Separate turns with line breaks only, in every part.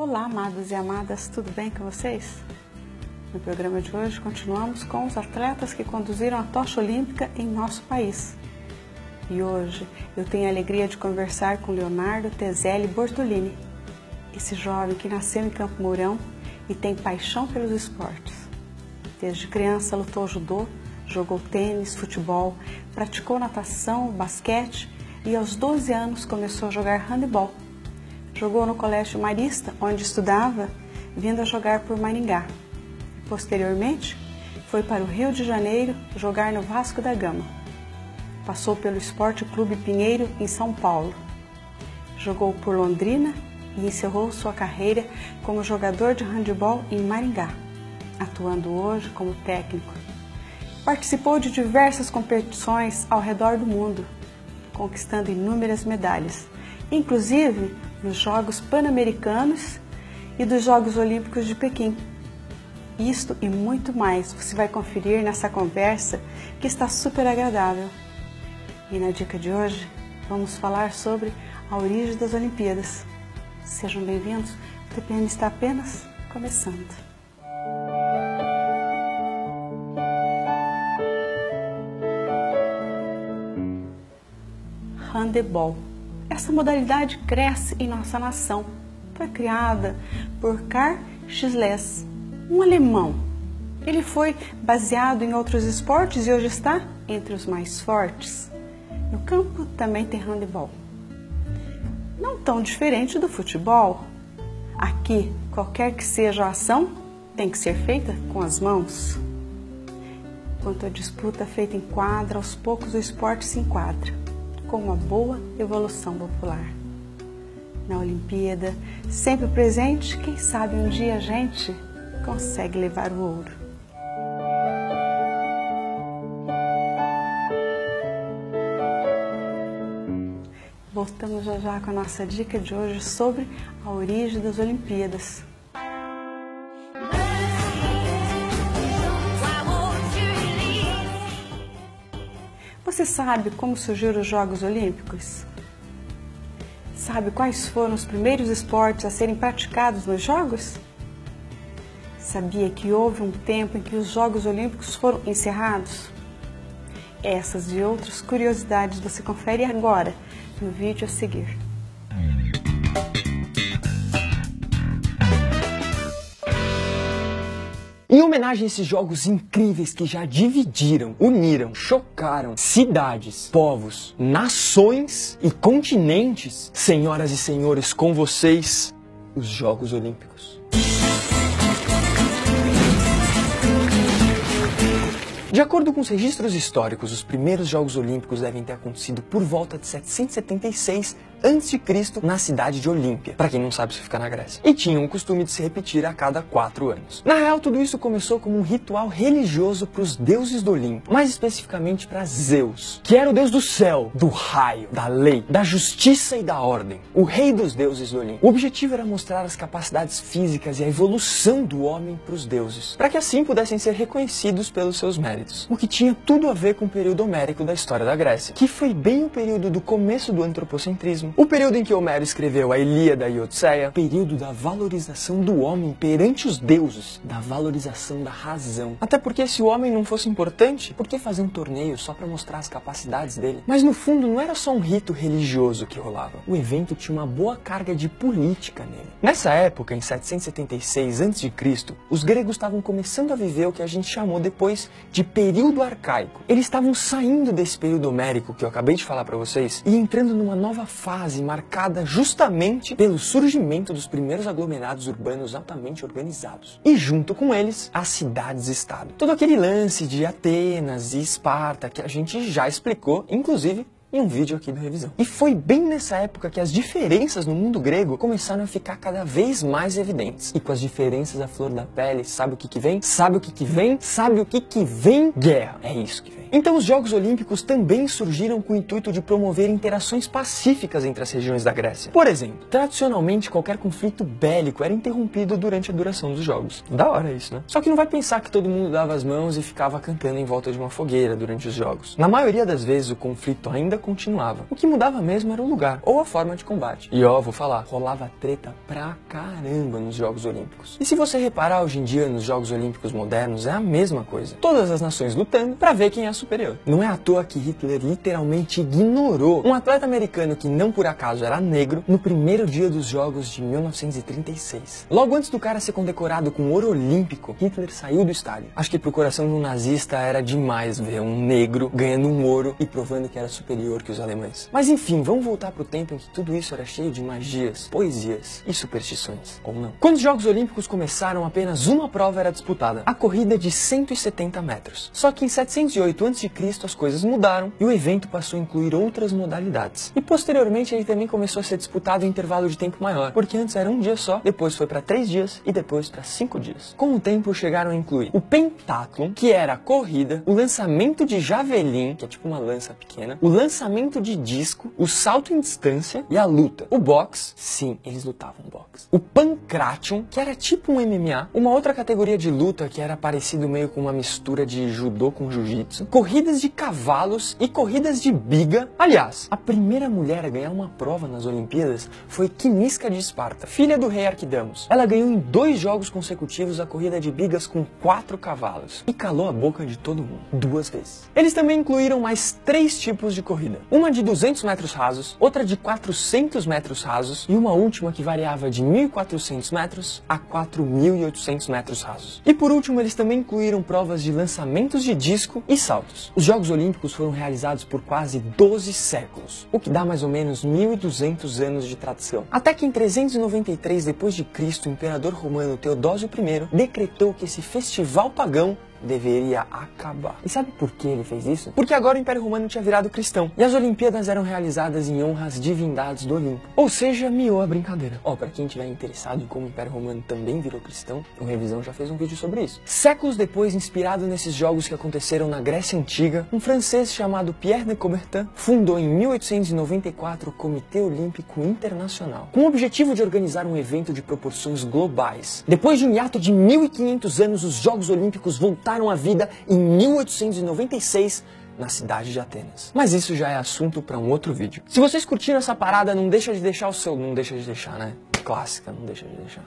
Olá, amados e amadas, tudo bem com vocês? No programa de hoje continuamos com os atletas que conduziram a tocha olímpica em nosso país. E hoje eu tenho a alegria de conversar com Leonardo Tezelli Bortolini, esse jovem que nasceu em Campo Mourão e tem paixão pelos esportes. Desde criança lutou judô, jogou tênis, futebol, praticou natação, basquete e aos 12 anos começou a jogar handebol. Jogou no Colégio Marista, onde estudava, vindo a jogar por Maringá. Posteriormente, foi para o Rio de Janeiro jogar no Vasco da Gama. Passou pelo Esporte Clube Pinheiro, em São Paulo. Jogou por Londrina e encerrou sua carreira como jogador de handebol em Maringá, atuando hoje como técnico. Participou de diversas competições ao redor do mundo, conquistando inúmeras medalhas, inclusive nos Jogos Pan-Americanos e dos Jogos Olímpicos de Pequim. Isto e muito mais você vai conferir nessa conversa que está super agradável. E na dica de hoje vamos falar sobre a origem das Olimpíadas. Sejam bem-vindos, o TPM está apenas começando. Handebol. Essa modalidade cresce em nossa nação. Foi criada por Karl Schleß, um alemão. Ele foi baseado em outros esportes e hoje está entre os mais fortes. No campo também tem handebol. Não tão diferente do futebol. Aqui, qualquer que seja a ação, tem que ser feita com as mãos. Enquanto a disputa é feita em quadra, aos poucos o esporte se enquadra, com uma boa evolução popular. Na Olimpíada, sempre presente, quem sabe um dia a gente consegue levar o ouro. Voltamos já com a nossa dica de hoje sobre a origem das Olimpíadas. Você sabe como surgiram os Jogos Olímpicos? Sabe quais foram os primeiros esportes a serem praticados nos Jogos? Sabia que houve um tempo em que os Jogos Olímpicos foram encerrados? Essas e outras curiosidades você confere agora no vídeo a seguir.
Em homenagem a esses jogos incríveis que já dividiram, uniram, chocaram cidades, povos, nações e continentes, senhoras e senhores, com vocês, os Jogos Olímpicos. De acordo com os registros históricos, os primeiros Jogos Olímpicos devem ter acontecido por volta de 776 a.C. na cidade de Olímpia, para quem não sabe, isso fica na Grécia, e tinham o costume de se repetir a cada 4 anos. Na real, tudo isso começou como um ritual religioso para os deuses do Olimpo, mais especificamente para Zeus, que era o deus do céu, do raio, da lei, da justiça e da ordem, o rei dos deuses do Olimpo. O objetivo era mostrar as capacidades físicas e a evolução do homem para os deuses, para que assim pudessem ser reconhecidos pelos seus méritos, o que tinha tudo a ver com o período homérico da história da Grécia, que foi bem o período do começo do antropocentrismo, o período em que Homero escreveu a Ilíada e a Odisseia, período da valorização do homem perante os deuses, da valorização da razão. Até porque se o homem não fosse importante, por que fazer um torneio só para mostrar as capacidades dele? Mas no fundo não era só um rito religioso que rolava. O evento tinha uma boa carga de política nele. Nessa época, em 776 a.C., os gregos estavam começando a viver o que a gente chamou depois de período arcaico. Eles estavam saindo desse período homérico que eu acabei de falar para vocês e entrando numa nova fase marcada justamente pelo surgimento dos primeiros aglomerados urbanos altamente organizados. E junto com eles, as cidades-estado. Todo aquele lance de Atenas e Esparta que a gente já explicou, inclusive em um vídeo aqui do Revisão. E foi bem nessa época que as diferenças no mundo grego começaram a ficar cada vez mais evidentes. E com as diferenças à flor da pele, sabe o que vem? Sabe o que vem? Sabe o que vem? Guerra. É isso que vem. Então os Jogos Olímpicos também surgiram com o intuito de promover interações pacíficas entre as regiões da Grécia. Por exemplo, tradicionalmente qualquer conflito bélico era interrompido durante a duração dos Jogos. Da hora isso, né? Só que não vai pensar que todo mundo dava as mãos e ficava cantando em volta de uma fogueira durante os Jogos. Na maioria das vezes o conflito ainda continuava. O que mudava mesmo era o lugar, ou a forma de combate. E ó, vou falar, rolava treta pra caramba nos Jogos Olímpicos. E se você reparar hoje em dia nos Jogos Olímpicos modernos, é a mesma coisa. Todas as nações lutando pra ver quem é superior. Não é à toa que Hitler literalmente ignorou um atleta americano que não por acaso era negro no primeiro dia dos Jogos de 1936. Logo antes do cara ser condecorado com ouro olímpico, Hitler saiu do estádio. Acho que pro coração de um nazista era demais ver um negro ganhando um ouro e provando que era superior que os alemães. Mas enfim, vamos voltar pro tempo em que tudo isso era cheio de magias, poesias e superstições. Ou não. Quando os Jogos Olímpicos começaram, apenas uma prova era disputada, a corrida de 170 metros. Só que em 708 a.C. as coisas mudaram e o evento passou a incluir outras modalidades. E posteriormente ele também começou a ser disputado em intervalo de tempo maior, porque antes era um dia só, depois foi para 3 dias e depois para 5 dias. Com o tempo chegaram a incluir o pentátlon, que era a corrida, o lançamento de javelin, que é tipo uma lança pequena, o lançamento de disco, o salto em distância e a luta. O boxe, sim, eles lutavam boxe. O pancration, que era tipo um MMA, uma outra categoria de luta que era parecido meio com uma mistura de judô com jiu-jitsu, corridas de cavalos e corridas de biga. Aliás, a primeira mulher a ganhar uma prova nas Olimpíadas foi Quinisca de Esparta, filha do rei Arquidamos. Ela ganhou em 2 jogos consecutivos a corrida de bigas com 4 cavalos e calou a boca de todo mundo 2 vezes. Eles também incluíram mais 3 tipos de corrida. Uma de 200 metros rasos, outra de 400 metros rasos e uma última que variava de 1.400 metros a 4.800 metros rasos. E por último, eles também incluíram provas de lançamentos de disco e saltos. Os Jogos Olímpicos foram realizados por quase 12 séculos, o que dá mais ou menos 1.200 anos de tradição. Até que em 393 d.C., o imperador romano Teodósio I decretou que esse festival pagão deveria acabar. E sabe por que ele fez isso? Porque agora o Império Romano tinha virado cristão e as Olimpíadas eram realizadas em honra às divindades do Olimpo. Ou seja, miou a brincadeira. Ó, pra quem estiver interessado em como o Império Romano também virou cristão, o Revisão já fez um vídeo sobre isso. Séculos depois, inspirado nesses jogos que aconteceram na Grécia Antiga, um francês chamado Pierre de Coubertin fundou em 1894 o Comitê Olímpico Internacional, com o objetivo de organizar um evento de proporções globais. Depois de um hiato de 1.500 anos, os Jogos Olímpicos voltaram à vida em 1896 na cidade de Atenas. Mas isso já é assunto para um outro vídeo. Se vocês curtiram essa parada, não deixa de deixar o seu... Não deixa de deixar, né? Clássica, não deixa de deixar.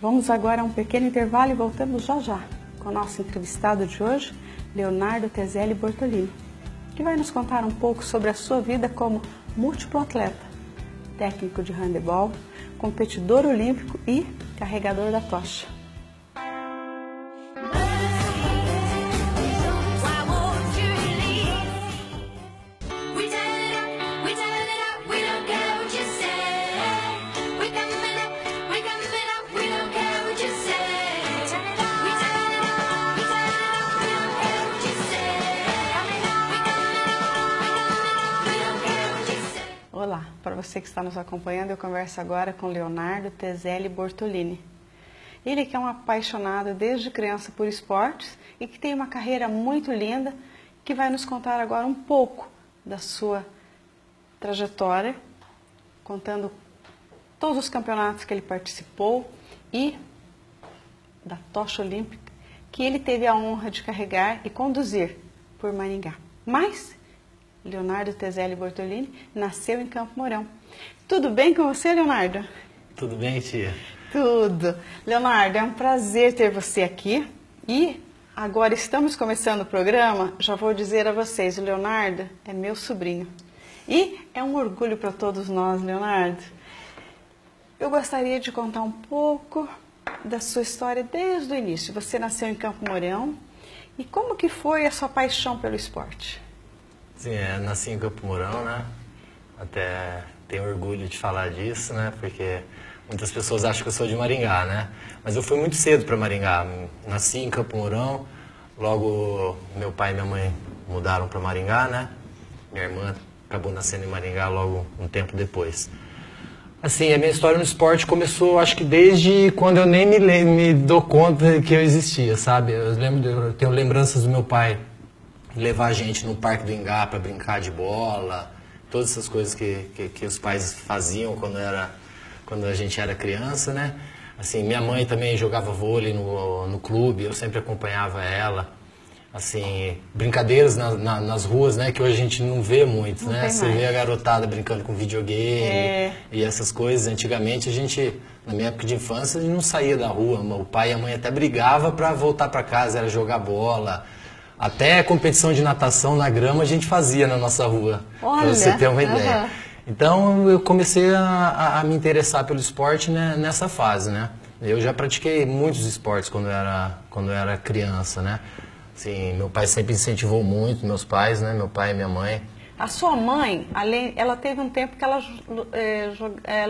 Vamos agora a um pequeno intervalo e voltamos já já com o nosso entrevistado de hoje, Leonardo Tezelli Bortolini, que vai nos contar um pouco sobre a sua vida como múltiplo atleta, técnico de handebol, competidor olímpico e carregador da tocha. Olá, para você que está nos acompanhando, eu converso agora com Leonardo Tezelli Bortolini. Ele que é um apaixonado desde criança por esportes e que tem uma carreira muito linda, que vai nos contar agora um pouco da sua trajetória, contando todos os campeonatos que ele participou e da tocha olímpica que ele teve a honra de carregar e conduzir por Maringá. Mas Leonardo Tezelli Bortolini nasceu em Campo Mourão. Tudo bem com você, Leonardo?
Tudo bem, tia?
Tudo. Leonardo, é um prazer ter você aqui. E agora estamos começando o programa. Já vou dizer a vocês, o Leonardo é meu sobrinho. E é um orgulho para todos nós, Leonardo. Eu gostaria de contar um pouco da sua história desde o início. Você nasceu em Campo Mourão. E como que foi a sua paixão pelo esporte?
Sim, nasci em Campo Mourão, né? Até tenho orgulho de falar disso, né? Porque muitas pessoas acham que eu sou de Maringá, né? Mas eu fui muito cedo para Maringá. Nasci em Campo Mourão, logo meu pai e minha mãe mudaram para Maringá, né? Minha irmã acabou nascendo em Maringá logo um tempo depois. Assim, a minha história no esporte começou, acho que desde quando eu nem me dou conta que eu existia, sabe? Eu tenho lembranças do meu pai levar a gente no Parque do Ingá para brincar de bola, todas essas coisas que os pais faziam quando a gente era criança, né? Assim, minha mãe também jogava vôlei no clube, eu sempre acompanhava ela. Assim, brincadeiras nas ruas, né, que hoje a gente não vê muito,
não
né? Você
mais.
vê a garotada brincando com videogame e essas coisas. Antigamente a gente, na minha época de infância, a gente não saía da rua. O pai e a mãe até brigavam para voltar para casa, era jogar bola. Até competição de natação na grama a gente fazia na nossa rua, para você ter uma ideia. Então eu comecei a me interessar pelo esporte, né, nessa fase, né? Eu já pratiquei muitos esportes quando eu era criança, né? Assim, meu pai sempre incentivou muito, meus pais, né? Meu pai e minha mãe.
A sua mãe, ela teve um tempo que ela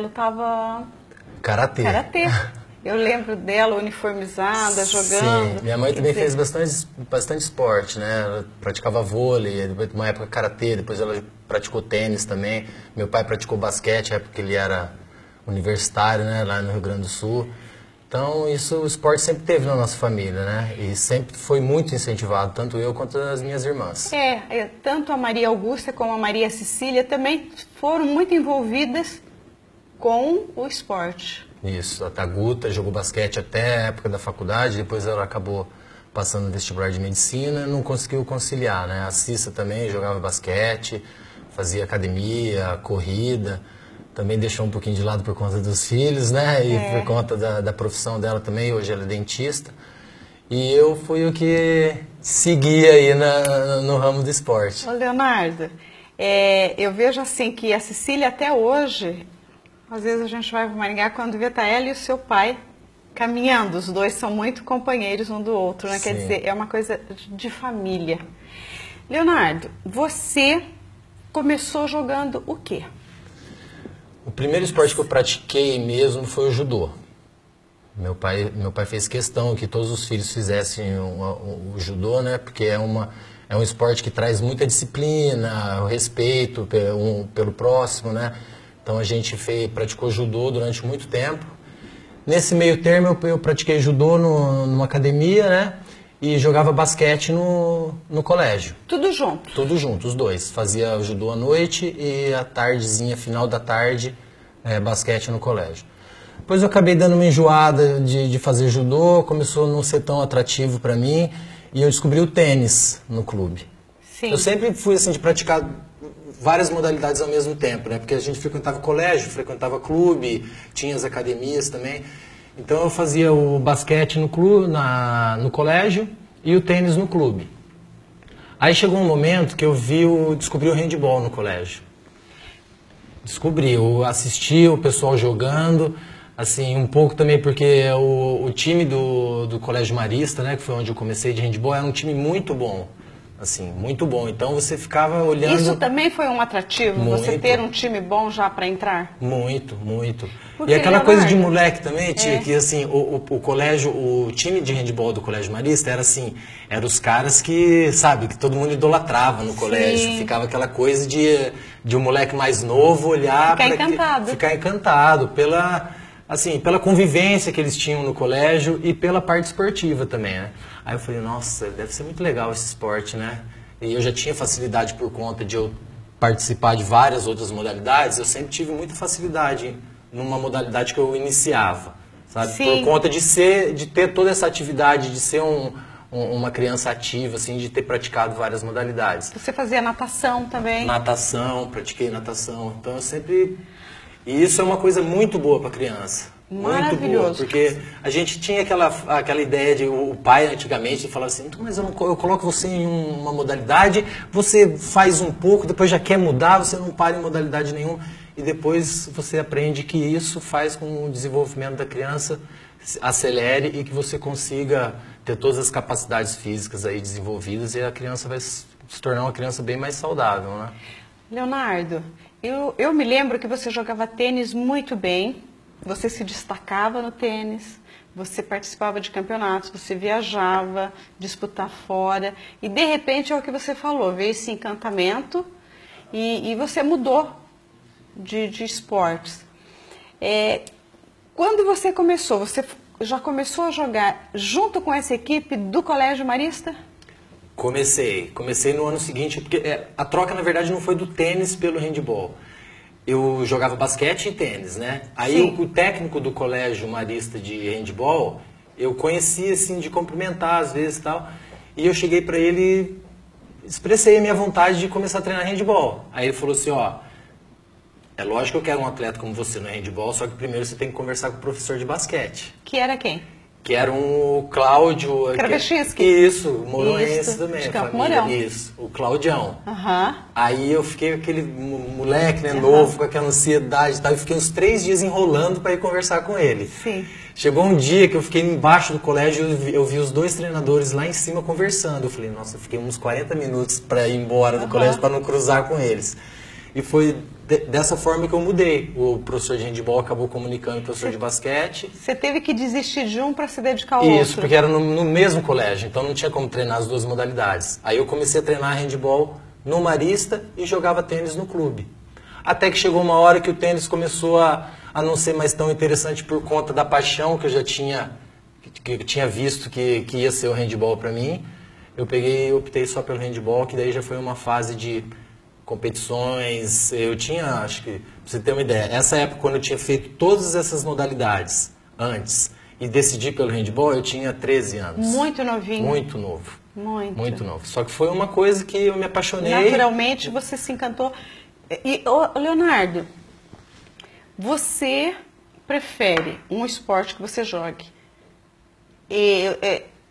lutava
Karatê.
Eu lembro dela uniformizada, jogando.
Sim, minha mãe também fez bastante esporte, né? Ela praticava vôlei, depois uma época karatê, depois ela praticou tênis também. Meu pai praticou basquete, na época que ele era universitário, né? Lá no Rio Grande do Sul. Então, o esporte sempre teve na nossa família, né? E sempre foi muito incentivado, tanto eu quanto as minhas irmãs.
Tanto a Maria Augusta como a Maria Cecília também foram muito envolvidas com o esporte.
Isso, a Guta jogou basquete até a época da faculdade, depois ela acabou passando no vestibular de medicina e não conseguiu conciliar, né? A Cissa também jogava basquete, fazia academia, corrida. Também deixou um pouquinho de lado por conta dos filhos, né? E por conta da profissão dela também, hoje ela é dentista. E eu fui o que segui aí no ramo do esporte.
Ô Leonardo, eu vejo assim que a Cecília até hoje, às vezes a gente vai para Maringá quando vê tá ela e o seu pai caminhando. Os dois são muito companheiros um do outro, né?
Sim.
Quer dizer, é uma coisa de família. Leonardo, você começou jogando o quê?
O primeiro esporte que eu pratiquei mesmo foi o judô. Meu pai fez questão que todos os filhos fizessem o judô, né? Porque é um esporte que traz muita disciplina, o respeito pelo próximo, né? Então a gente praticou judô durante muito tempo. Nesse meio termo eu pratiquei judô numa academia, né? E jogava basquete no colégio.
Tudo junto?
Tudo junto, os dois. Fazia o judô à noite e à tardezinha, final da tarde, basquete no colégio. Depois eu acabei dando uma enjoada de fazer judô, começou a não ser tão atrativo para mim e eu descobri o tênis no clube.
Sim.
Eu sempre fui assim de praticar várias modalidades ao mesmo tempo, né? Porque a gente frequentava colégio, frequentava clube, tinha as academias também. Então eu fazia o basquete no no colégio e o tênis no clube. Aí chegou um momento que eu descobri o handball no colégio. Eu assisti o pessoal jogando, assim, um pouco também porque o time do Colégio Marista, né, que foi onde eu comecei de handball, era um time muito bom. Assim, muito bom. Então você ficava olhando...
Isso também foi um atrativo? Muito. Você ter um time bom já para entrar?
Muito, muito.
Porque,
e aquela
Leonardo,
coisa de moleque também, tia, que assim, o time de handball do Colégio Marista era assim, eram os caras que, sabe, que todo mundo idolatrava no colégio. Ficava aquela coisa de um moleque mais novo olhar... Ficar encantado pela convivência que eles tinham no colégio e pela parte esportiva também, né? Aí eu falei, nossa, deve ser muito legal esse esporte, né? E eu já tinha facilidade por conta de eu participar de várias outras modalidades, eu sempre tive muita facilidade numa modalidade que eu iniciava, sabe?
Sim.
Por conta de ter toda essa atividade, de ser uma criança ativa, assim, de ter praticado várias modalidades.
Você fazia natação também?
Pratiquei natação. Então eu sempre... E isso é uma coisa muito boa para criança. Muito boa, porque a gente tinha aquela ideia de o pai antigamente falava assim, mas eu coloco você em uma modalidade, você faz um pouco, depois já quer mudar, você não para em modalidade nenhuma e depois você aprende que isso faz com que o desenvolvimento da criança acelere e que você consiga ter todas as capacidades físicas aí desenvolvidas e a criança vai se tornar uma criança bem mais saudável, né?
Leonardo, eu me lembro que você jogava tênis muito bem. Você se destacava no tênis, você participava de campeonatos, você viajava, disputar fora. E de repente é o que você falou, veio esse encantamento e você mudou de esportes. Quando você começou, você já começou a jogar junto com essa equipe do Colégio Marista? Comecei
no ano seguinte, porque a troca na verdade não foi do tênis pelo handball. eu jogava basquete e tênis, né? Aí
Sim.
o técnico do colégio marista de handball, eu conhecia, assim, de cumprimentar às vezes e tal. E eu cheguei pra ele e expressei a minha vontade de começar a treinar handball. Aí ele falou assim, ó, é lógico que eu quero um atleta como você no handball, só que primeiro você tem que conversar com o professor de basquete.
Que era quem?
Que era um Cláudio...
Kravechinski.
Isso, moroense
Isso,
também.
de Campo
família,
Mourão.
isso, o Claudião.
Aham.
Aí eu fiquei aquele moleque, né, novo, com aquela ansiedade e tal, e fiquei uns 3 dias enrolando para ir conversar com ele.
Sim.
Chegou um dia que eu fiquei embaixo do colégio, eu vi os 2 treinadores lá em cima conversando. Eu falei, nossa, eu fiquei uns 40 minutos para ir embora do colégio para não cruzar com eles. E foi dessa forma que eu mudei. O professor de handball acabou comunicando com o professor de basquete.
Você teve que desistir de um para se dedicar ao
Isso,
outro.
porque era no mesmo colégio, então não tinha como treinar as 2 modalidades. Aí eu comecei a treinar handball no Marista e jogava tênis no clube. Até que chegou uma hora que o tênis começou a não ser mais tão interessante por conta da paixão que eu já tinha, que eu tinha visto que ia ser o handball para mim. Eu peguei e optei só pelo handball, que daí já foi uma fase de competições. Eu tinha, acho que, pra você ter uma ideia, essa época quando eu tinha feito todas essas modalidades antes e decidi pelo handball, eu tinha 13 anos.
Muito novinho.
Muito novo.
Muito.
Novo. Só que foi uma coisa que eu me apaixonei.
Naturalmente você se encantou. E, ô, Leonardo, você prefere um esporte que você jogue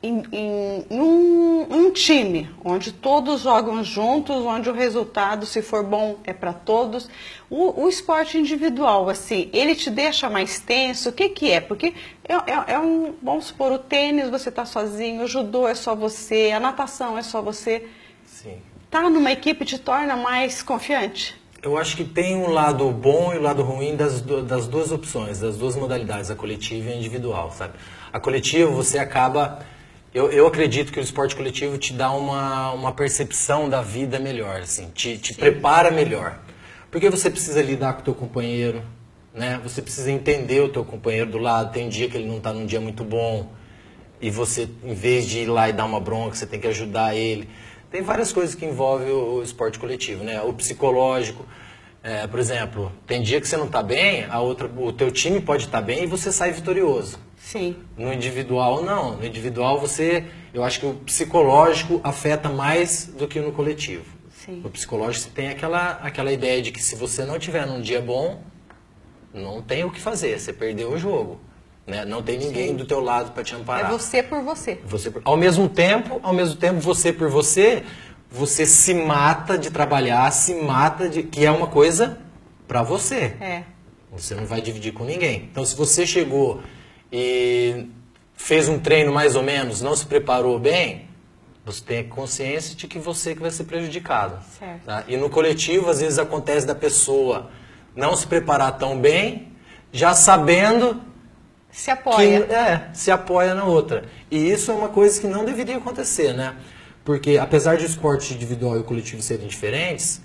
em um time, onde todos jogam juntos, onde o resultado, se for bom, é para todos. O esporte individual, assim, ele te deixa mais tenso? O que que é? Porque vamos supor, o tênis você está sozinho, o judô é só você, a natação é só você.
Sim.
Tá numa equipe te torna mais confiante?
Eu acho que tem um lado bom e o lado ruim das 2 opções, das 2 modalidades, a coletiva e a individual, sabe? A coletiva você acaba... Eu acredito que o esporte coletivo te dá uma percepção da vida melhor, assim, te prepara melhor. Porque você precisa lidar com o teu companheiro, né? Você precisa entender o teu companheiro do lado. Tem dia que ele não está num dia muito bom e você, em vez de ir lá e dar uma bronca, você tem que ajudar ele. Tem várias coisas que envolvem o esporte coletivo, né? O psicológico, por exemplo, tem dia que você não está bem, o teu time pode estar bem e você sai vitorioso.
Sim.
No individual, não. No individual, eu acho que o psicológico afeta mais do que no coletivo.
Sim.
No psicológico, você tem aquela ideia de que se você não tiver num dia bom, não tem o que fazer, você perdeu o jogo. Né? Não tem ninguém do teu lado para te amparar.
É você por você.
Ao mesmo tempo, você por você, você se mata de trabalhar, que é uma coisa para você.
É.
Você não vai dividir com ninguém. Então, se você chegou e fez um treino mais ou menos, não se preparou bem, você tem consciência de que você que vai ser prejudicado.
Certo.
Tá? E no coletivo, às vezes acontece da pessoa não se preparar tão bem, já sabendo
Se apoia.
que se apoia na outra. E isso é uma coisa que não deveria acontecer, né? Porque apesar de o esporte individual e o coletivo serem diferentes,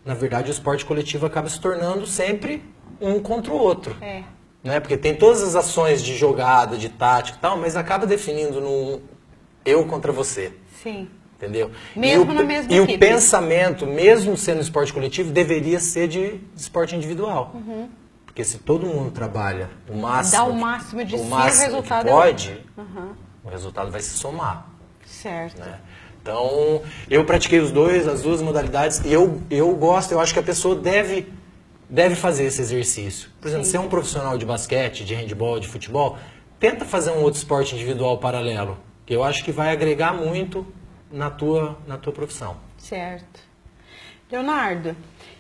na verdade o esporte coletivo acaba se tornando sempre um contra o outro.
É.
Né? Porque tem todas as ações de jogada, de tática e tal, mas acaba definindo no eu contra você.
Sim.
Entendeu?
Mesmo na mesma
E
equipe.
o pensamento, mesmo sendo esporte coletivo, deveria ser de esporte individual. Porque se todo mundo trabalha o máximo,
Dá o máximo de si, o
máximo
resultado
que
é
pode,
Uhum.
o resultado vai se somar.
Certo.
Né? Então, eu pratiquei as 2 modalidades e eu gosto, eu acho que a pessoa deve fazer esse exercício. Por exemplo,
Sim.
se é um profissional de basquete, de handball, de futebol, tenta fazer um outro esporte individual paralelo, que eu acho que vai agregar muito na tua profissão.
Certo. Leonardo,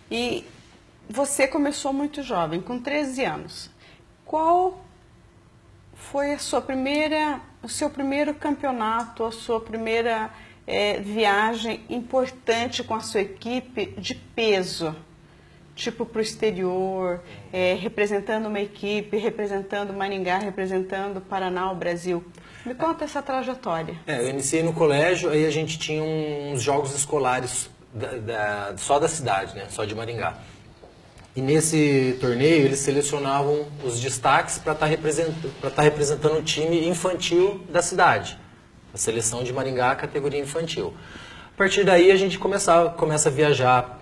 e você começou muito jovem, com 13 anos. Qual foi o seu primeiro campeonato, a sua primeira viagem importante com a sua equipe de peso? Tipo para o exterior, representando uma equipe, representando Maringá, representando Paraná, o Brasil. Me conta essa trajetória.
Eu iniciei no colégio, aí a gente tinha uns jogos escolares só da cidade, né? Só de Maringá. E nesse torneio eles selecionavam os destaques para estar representando o time infantil da cidade. A seleção de Maringá, categoria infantil. A partir daí a gente começa a viajar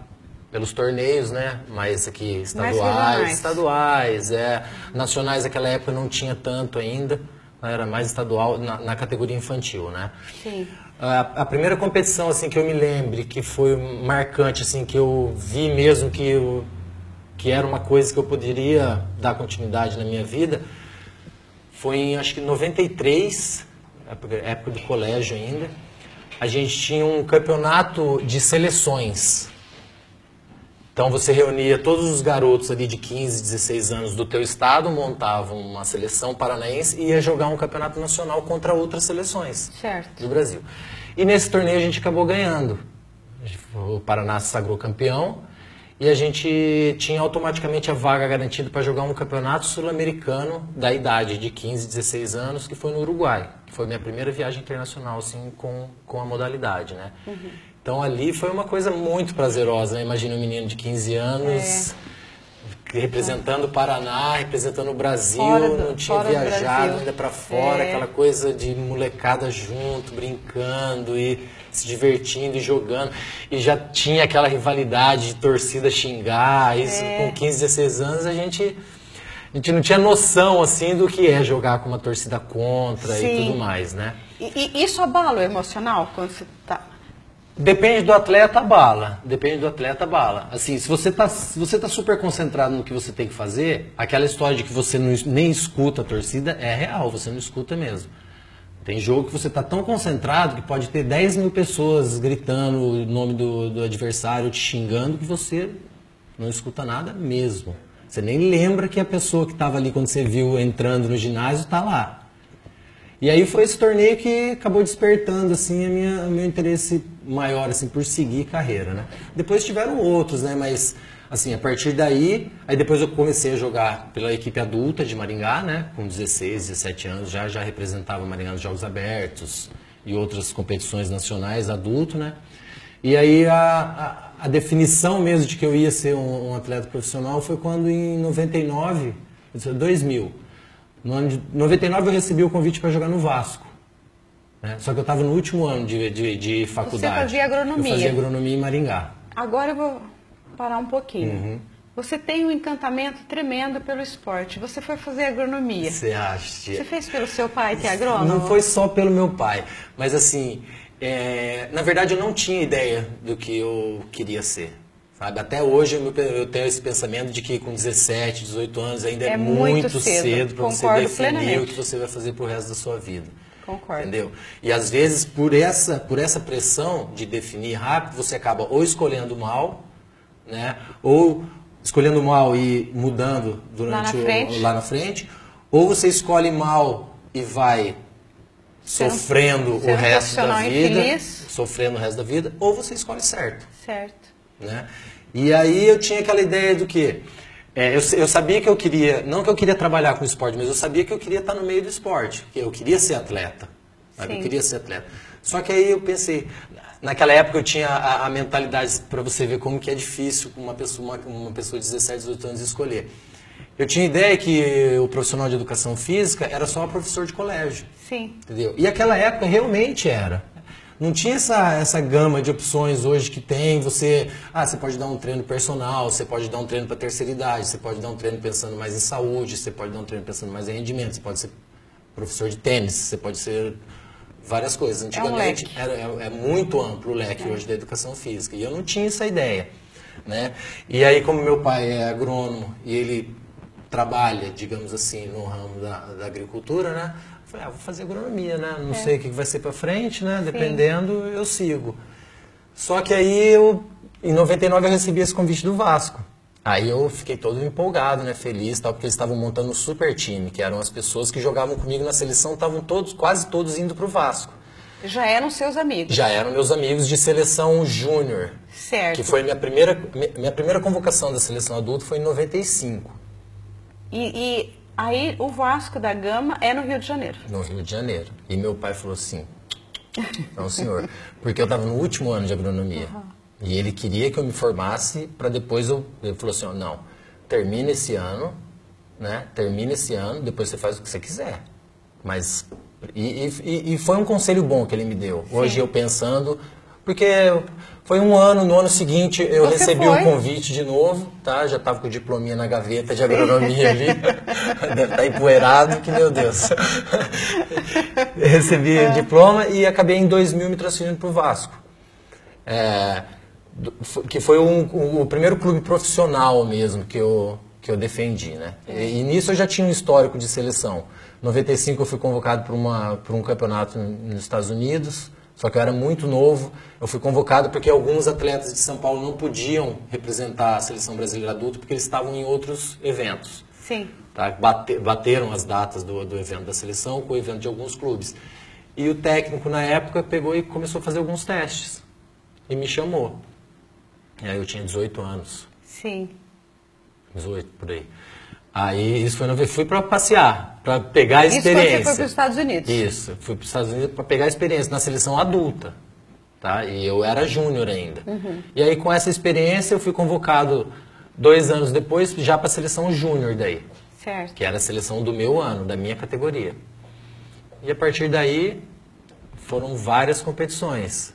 pelos torneios, né? Mais aqui
regionais.
estaduais, nacionais naquela época não tinha tanto ainda, era mais estadual na categoria infantil, né?
Sim.
A primeira competição assim que eu me lembre que foi marcante, assim, que eu vi mesmo que era uma coisa que eu poderia dar continuidade na minha vida, foi em, acho que 93, época do colégio ainda. A gente tinha um campeonato de seleções. Então você reunia todos os garotos ali de 15, 16 anos do teu estado, montavam uma seleção paranaense e ia jogar um campeonato nacional contra outras seleções do Brasil. E nesse torneio a gente acabou ganhando. O Paraná se sagrou campeão e a gente tinha automaticamente a vaga garantida para jogar um campeonato sul-americano da idade de 15, 16 anos, que foi no Uruguai. Foi minha primeira viagem internacional assim, com a modalidade, né? Uhum. Então ali foi uma coisa muito prazerosa, né? Imagina um menino de 15 anos representando o Paraná, representando o Brasil, não tinha viajado ainda para fora, aquela coisa de molecada junto, brincando e se divertindo e jogando. E já tinha aquela rivalidade de torcida xingar, isso com 15, 16 anos a gente não tinha noção assim do que é jogar com uma torcida contra e tudo mais, né?
E isso abala o emocional quando você tá...
Depende do atleta, abala. Depende do atleta, abala. Assim, se você tá super concentrado no que você tem que fazer, aquela história de que você nem escuta a torcida é real, você não escuta mesmo. Tem jogo que você tá tão concentrado que pode ter 10 mil pessoas gritando o nome do adversário, te xingando, que você não escuta nada mesmo. Você nem lembra que a pessoa que estava ali quando você viu entrando no ginásio está lá. E aí foi esse torneio que acabou despertando assim o meu interesse maior assim por seguir carreira, né? Depois tiveram outros, né? Mas assim, a partir daí, aí depois eu comecei a jogar pela equipe adulta de Maringá, né? Com 16, 17 anos já representava Maringá nos Jogos Abertos e outras competições nacionais adulto, né? E aí a definição mesmo de que eu ia ser um atleta profissional foi quando em 2000. No ano de 99 eu recebi o convite para jogar no Vasco. Né? Só que eu estava no último ano de faculdade.
Você fazia agronomia?
Eu fazia agronomia em Maringá.
Agora eu vou parar um pouquinho. Uhum. Você tem um encantamento tremendo pelo esporte. Você foi fazer agronomia.
Você acha?
Você fez pelo seu pai, que é agrônomo?
Não foi só pelo meu pai. Mas assim, na verdade eu não tinha ideia do que eu queria ser. Sabe? Até hoje eu tenho esse pensamento de que com 17, 18 anos ainda é muito cedo para você definir o que você vai fazer pro resto da sua vida.
Concordo.
Entendeu? E às vezes por essa pressão de definir rápido, você acaba ou escolhendo mal, né? Ou escolhendo mal e mudando lá na frente, ou você escolhe mal e vai sofrendo o resto da vida, sofrendo o resto da vida, ou você escolhe certo.
Certo.
Né? E aí eu tinha aquela ideia do que eu sabia que eu queria, não que eu queria trabalhar com esporte, mas eu sabia que eu queria estar no meio do esporte, que eu queria ser atleta, sabe? Eu queria ser atleta. Só que aí eu pensei, naquela época eu tinha a mentalidade, para você ver como que é difícil uma pessoa de 17, 18 anos escolher. Eu tinha ideia que o profissional de educação física era só professor de colégio.
Sim.
Entendeu? E aquela época realmente era. Não tinha essa gama de opções hoje que tem. Você pode dar um treino personal, você pode dar um treino para terceira idade, você pode dar um treino pensando mais em saúde, você pode dar um treino pensando mais em rendimento, você pode ser professor de tênis, você pode ser várias coisas. Antigamente é muito amplo o leque hoje da educação física e eu não tinha essa ideia, né? E aí, como meu pai é agrônomo e ele trabalha, digamos assim, no ramo da agricultura, né? Eu falei, vou fazer agronomia, né? Não sei o que vai ser para frente, né? Dependendo, eu sigo. Só que aí, em 99, eu recebi esse convite do Vasco. Aí eu fiquei todo empolgado, né? Feliz, tal, porque eles estavam montando um super time, que eram as pessoas que jogavam comigo na seleção, estavam quase todos indo para o Vasco.
Já eram seus amigos?
Já eram meus amigos de seleção júnior.
Certo.
Que foi minha primeira convocação da seleção adulta foi em 95.
E aí o Vasco da Gama é no Rio de Janeiro?
No Rio de Janeiro. E meu pai falou assim, não senhor, porque eu estava no último ano de agronomia. E ele queria que eu me formasse para depois ele falou assim, não, termina esse ano, né? Termina esse ano, depois você faz o que você quiser. Mas, e foi um conselho bom que ele me deu. Hoje eu pensando, Porque foi um ano, no ano seguinte eu
Você
recebi
foi?
um convite de novo, tá? Já estava com o diplominha na gaveta de agronomia ali. Deve estar empoeirado, que meu Deus. Eu recebi o diploma e acabei em 2000 me transferindo para o Vasco. Que foi o primeiro clube profissional mesmo que eu defendi, né? E nisso eu já tinha um histórico de seleção. Em 95 eu fui convocado para um campeonato nos Estados Unidos, só que eu era muito novo. Eu fui convocado porque alguns atletas de São Paulo não podiam representar a seleção brasileira adulta porque eles estavam em outros eventos.
Sim.
Tá? Bateram as datas do evento da seleção com o evento de alguns clubes. E o técnico na época pegou e começou a fazer alguns testes e me chamou. E aí eu tinha 18 anos.
Sim.
18, por aí. Aí isso foi fui para passear, para pegar a experiência.
Isso quando você foi para os Estados Unidos?
Isso, fui para os Estados Unidos para pegar a experiência na seleção adulta, tá? E eu era júnior ainda. E aí com essa experiência eu fui convocado 2 anos depois já para a seleção júnior daí.
Certo.
Que era a seleção do meu ano, da minha categoria. E a partir daí foram várias competições.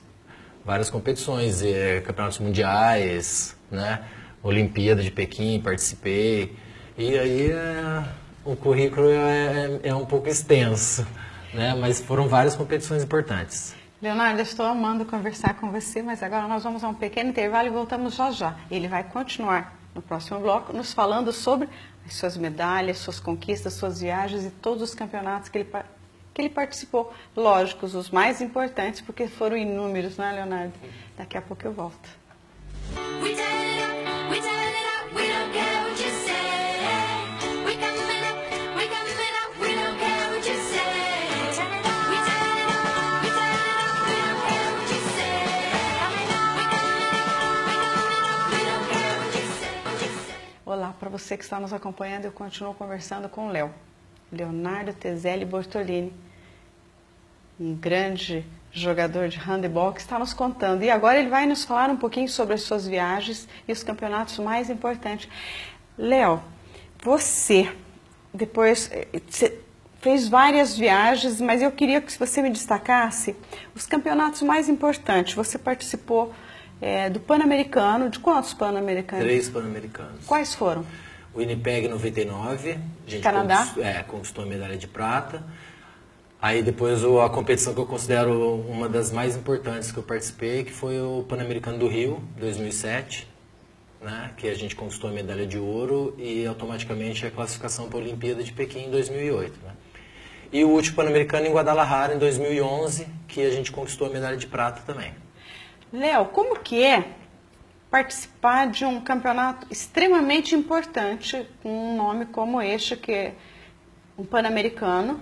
Campeonatos mundiais, né? Olimpíada de Pequim, participei. E aí o currículo é um pouco extenso, né? Mas foram várias competições importantes.
Leonardo, eu estou amando conversar com você, mas agora nós vamos a um pequeno intervalo e voltamos já já. Ele vai continuar no próximo bloco nos falando sobre as suas medalhas, suas conquistas, suas viagens e todos os campeonatos que ele participou. Lógicos, os mais importantes, porque foram inúmeros, não é, Leonardo? Daqui a pouco eu volto. Olá, para você que está nos acompanhando, eu continuo conversando com o Léo, Leonardo Tezelli Bortolini, um grande jogador de handebol que está nos contando. E agora ele vai nos falar um pouquinho sobre as suas viagens e os campeonatos mais importantes. Léo, você depois fez várias viagens, mas eu queria que você me destacasse os campeonatos mais importantes. Você participou do Pan-Americano. De quantos Pan-Americanos?
3 Pan-Americanos.
Quais foram?
O Winnipeg 99, a gente
Canadá?
conquistou a medalha de prata. Aí depois a competição que eu considero uma das mais importantes que eu participei, que foi o Pan-Americano do Rio, 2007, né, que a gente conquistou a medalha de ouro e automaticamente a classificação para a Olimpíada de Pequim em 2008. Né? E o último Pan-Americano em Guadalajara, em 2011, que a gente conquistou a medalha de prata também.
Léo, como que é participar de um campeonato extremamente importante, com um nome como este, que é um Pan-Americano,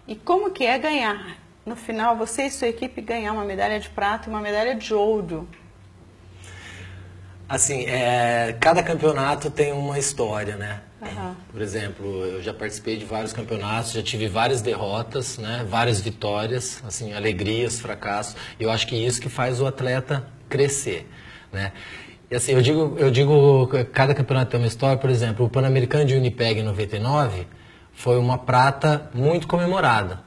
e como que é ganhar, no final, você e sua equipe ganhar uma medalha de prata e uma medalha de ouro?
Assim, cada campeonato tem uma história, né?
Uhum.
Por exemplo, eu já participei de vários campeonatos, já tive várias derrotas, né? Várias vitórias, assim, alegrias, fracassos. E eu acho que isso que faz o atleta crescer, né? E assim, eu digo que cada campeonato tem uma história. Por exemplo, o Pan-Americano de Winnipeg em 99 foi uma prata muito comemorada.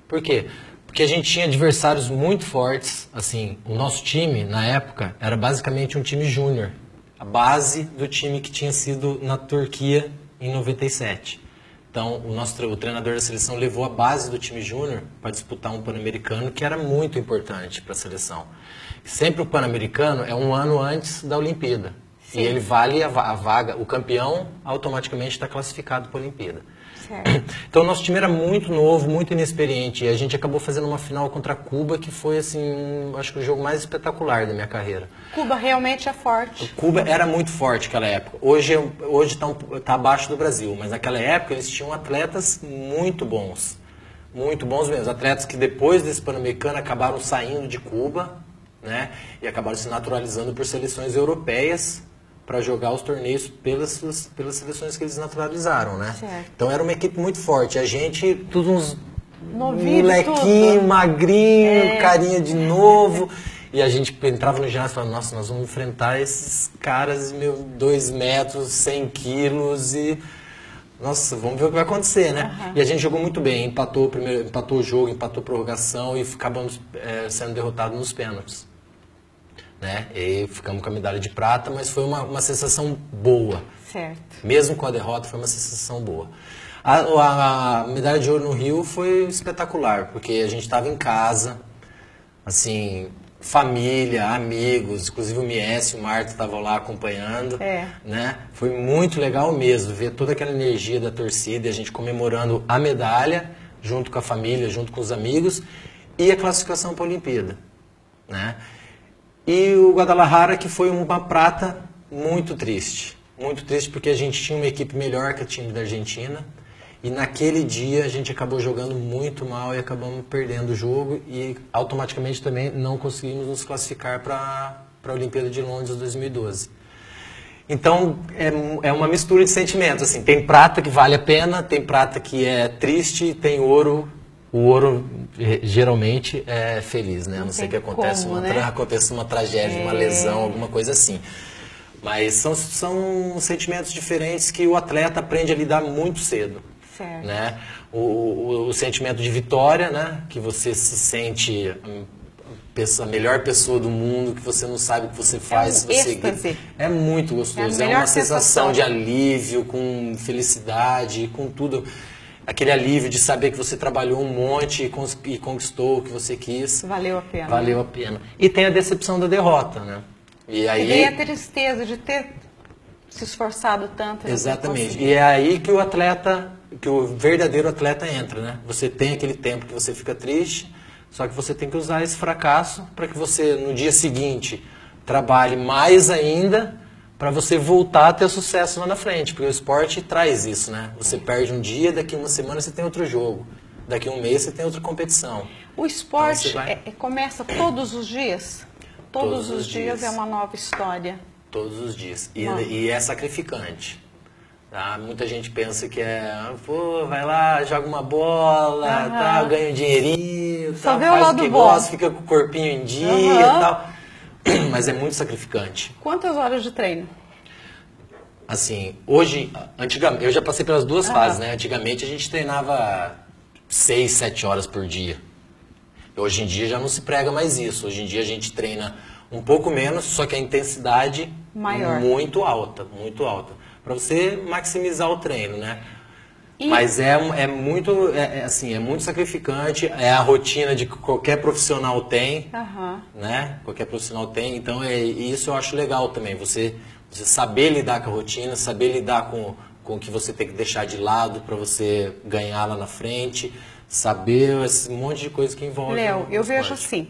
Por quê? Porque a gente tinha adversários muito fortes. Assim, o nosso time, na época, era basicamente um time júnior. A base do time que tinha sido na Turquia em 97. Então, o treinador da seleção levou a base do time júnior para disputar um Pan-Americano, que era muito importante para a seleção. Sempre o Pan-Americano é um ano antes da Olimpíada. Sim. E ele vale a vaga. O campeão automaticamente está classificado para a Olimpíada.
Certo.
Então o nosso time era muito novo, muito inexperiente, e a gente acabou fazendo uma final contra Cuba que foi, assim, acho que o jogo mais espetacular da minha carreira.
Cuba realmente é forte.
Cuba era muito forte naquela época. Hoje tá abaixo do Brasil, mas naquela época eles tinham atletas muito bons mesmo. Atletas que depois desse Pan-Americano acabaram saindo de Cuba, né, e acabaram se naturalizando por seleções europeias para jogar os torneios pelas seleções que eles naturalizaram, né?
Certo.
Então era uma equipe muito forte. A gente, todos uns
molequinho,
magrinho, carinha de novo. E a gente entrava no ginásio e falava, nossa, nós vamos enfrentar esses caras, 2 metros, 100 quilos e... Nossa, vamos ver o que vai acontecer, né? Uhum. E a gente jogou muito bem, empatou o jogo, empatou a prorrogação e acabamos sendo derrotados nos pênaltis. né? E ficamos com a medalha de prata, mas foi uma sensação boa.
Certo.
Mesmo com a derrota, foi uma sensação boa. A medalha de ouro no Rio foi espetacular, porque a gente estava em casa, assim, família, amigos, inclusive o Mies e o Marta estavam lá acompanhando, né? Foi muito legal mesmo ver toda aquela energia da torcida, e a gente comemorando a medalha, junto com a família, junto com os amigos, e a classificação para a Olimpíada, né? E o Guadalajara, que foi uma prata muito triste porque a gente tinha uma equipe melhor que o time da Argentina, e naquele dia a gente acabou jogando muito mal e acabamos perdendo o jogo e automaticamente também não conseguimos nos classificar para a Olimpíada de Londres 2012. Então é uma mistura de sentimentos, assim, tem prata que vale a pena, tem prata que é triste, tem ouro. O ouro geralmente é feliz, né? A não ser que aconteça uma tragédia, uma lesão, alguma coisa assim. Mas são sentimentos diferentes que o atleta aprende a lidar muito cedo.
Certo.
Né? O sentimento de vitória, né? Que você se sente a melhor pessoa do mundo, que você não sabe o que você faz. É muito gostoso. É uma sensação de alívio, com felicidade, com tudo. Aquele alívio de saber que você trabalhou um monte e conquistou o que você quis.
Valeu a pena.
Valeu a pena. E tem a decepção da derrota, né? E
aí a tristeza de ter se esforçado tanto.
Exatamente. E é aí que o verdadeiro atleta entra, né? Você tem aquele tempo que você fica triste, só que você tem que usar esse fracasso para que você, no dia seguinte, trabalhe mais ainda para você voltar a ter sucesso lá na frente, porque o esporte traz isso, né? Você perde um dia, daqui uma semana você tem outro jogo, daqui um mês você tem outra competição.
O esporte começa todos os dias? Todos os dias é uma nova história.
Todos os dias. E é sacrificante. Tá? Muita gente pensa que pô, vai lá, joga uma bola, tá, ganha um dinheirinho, tá, faz o que gosta, fica com o corpinho em dia e tal. Mas é muito sacrificante.
Quantas horas de treino?
Assim, antigamente, eu já passei pelas duas fases, né? Antigamente a gente treinava 6, 7 horas por dia. Hoje em dia já não se prega mais isso. Hoje em dia a gente treina um pouco menos, só que a intensidade
maior,
muito alta, para você maximizar o treino, né? Mas é muito sacrificante, é a rotina de que qualquer profissional tem, né? Qualquer profissional tem, então isso eu acho legal também, você saber lidar com a rotina, saber lidar com o que você tem que deixar de lado para você ganhar lá na frente, saber esse monte de coisa que envolve.
Léo, eu vejo assim,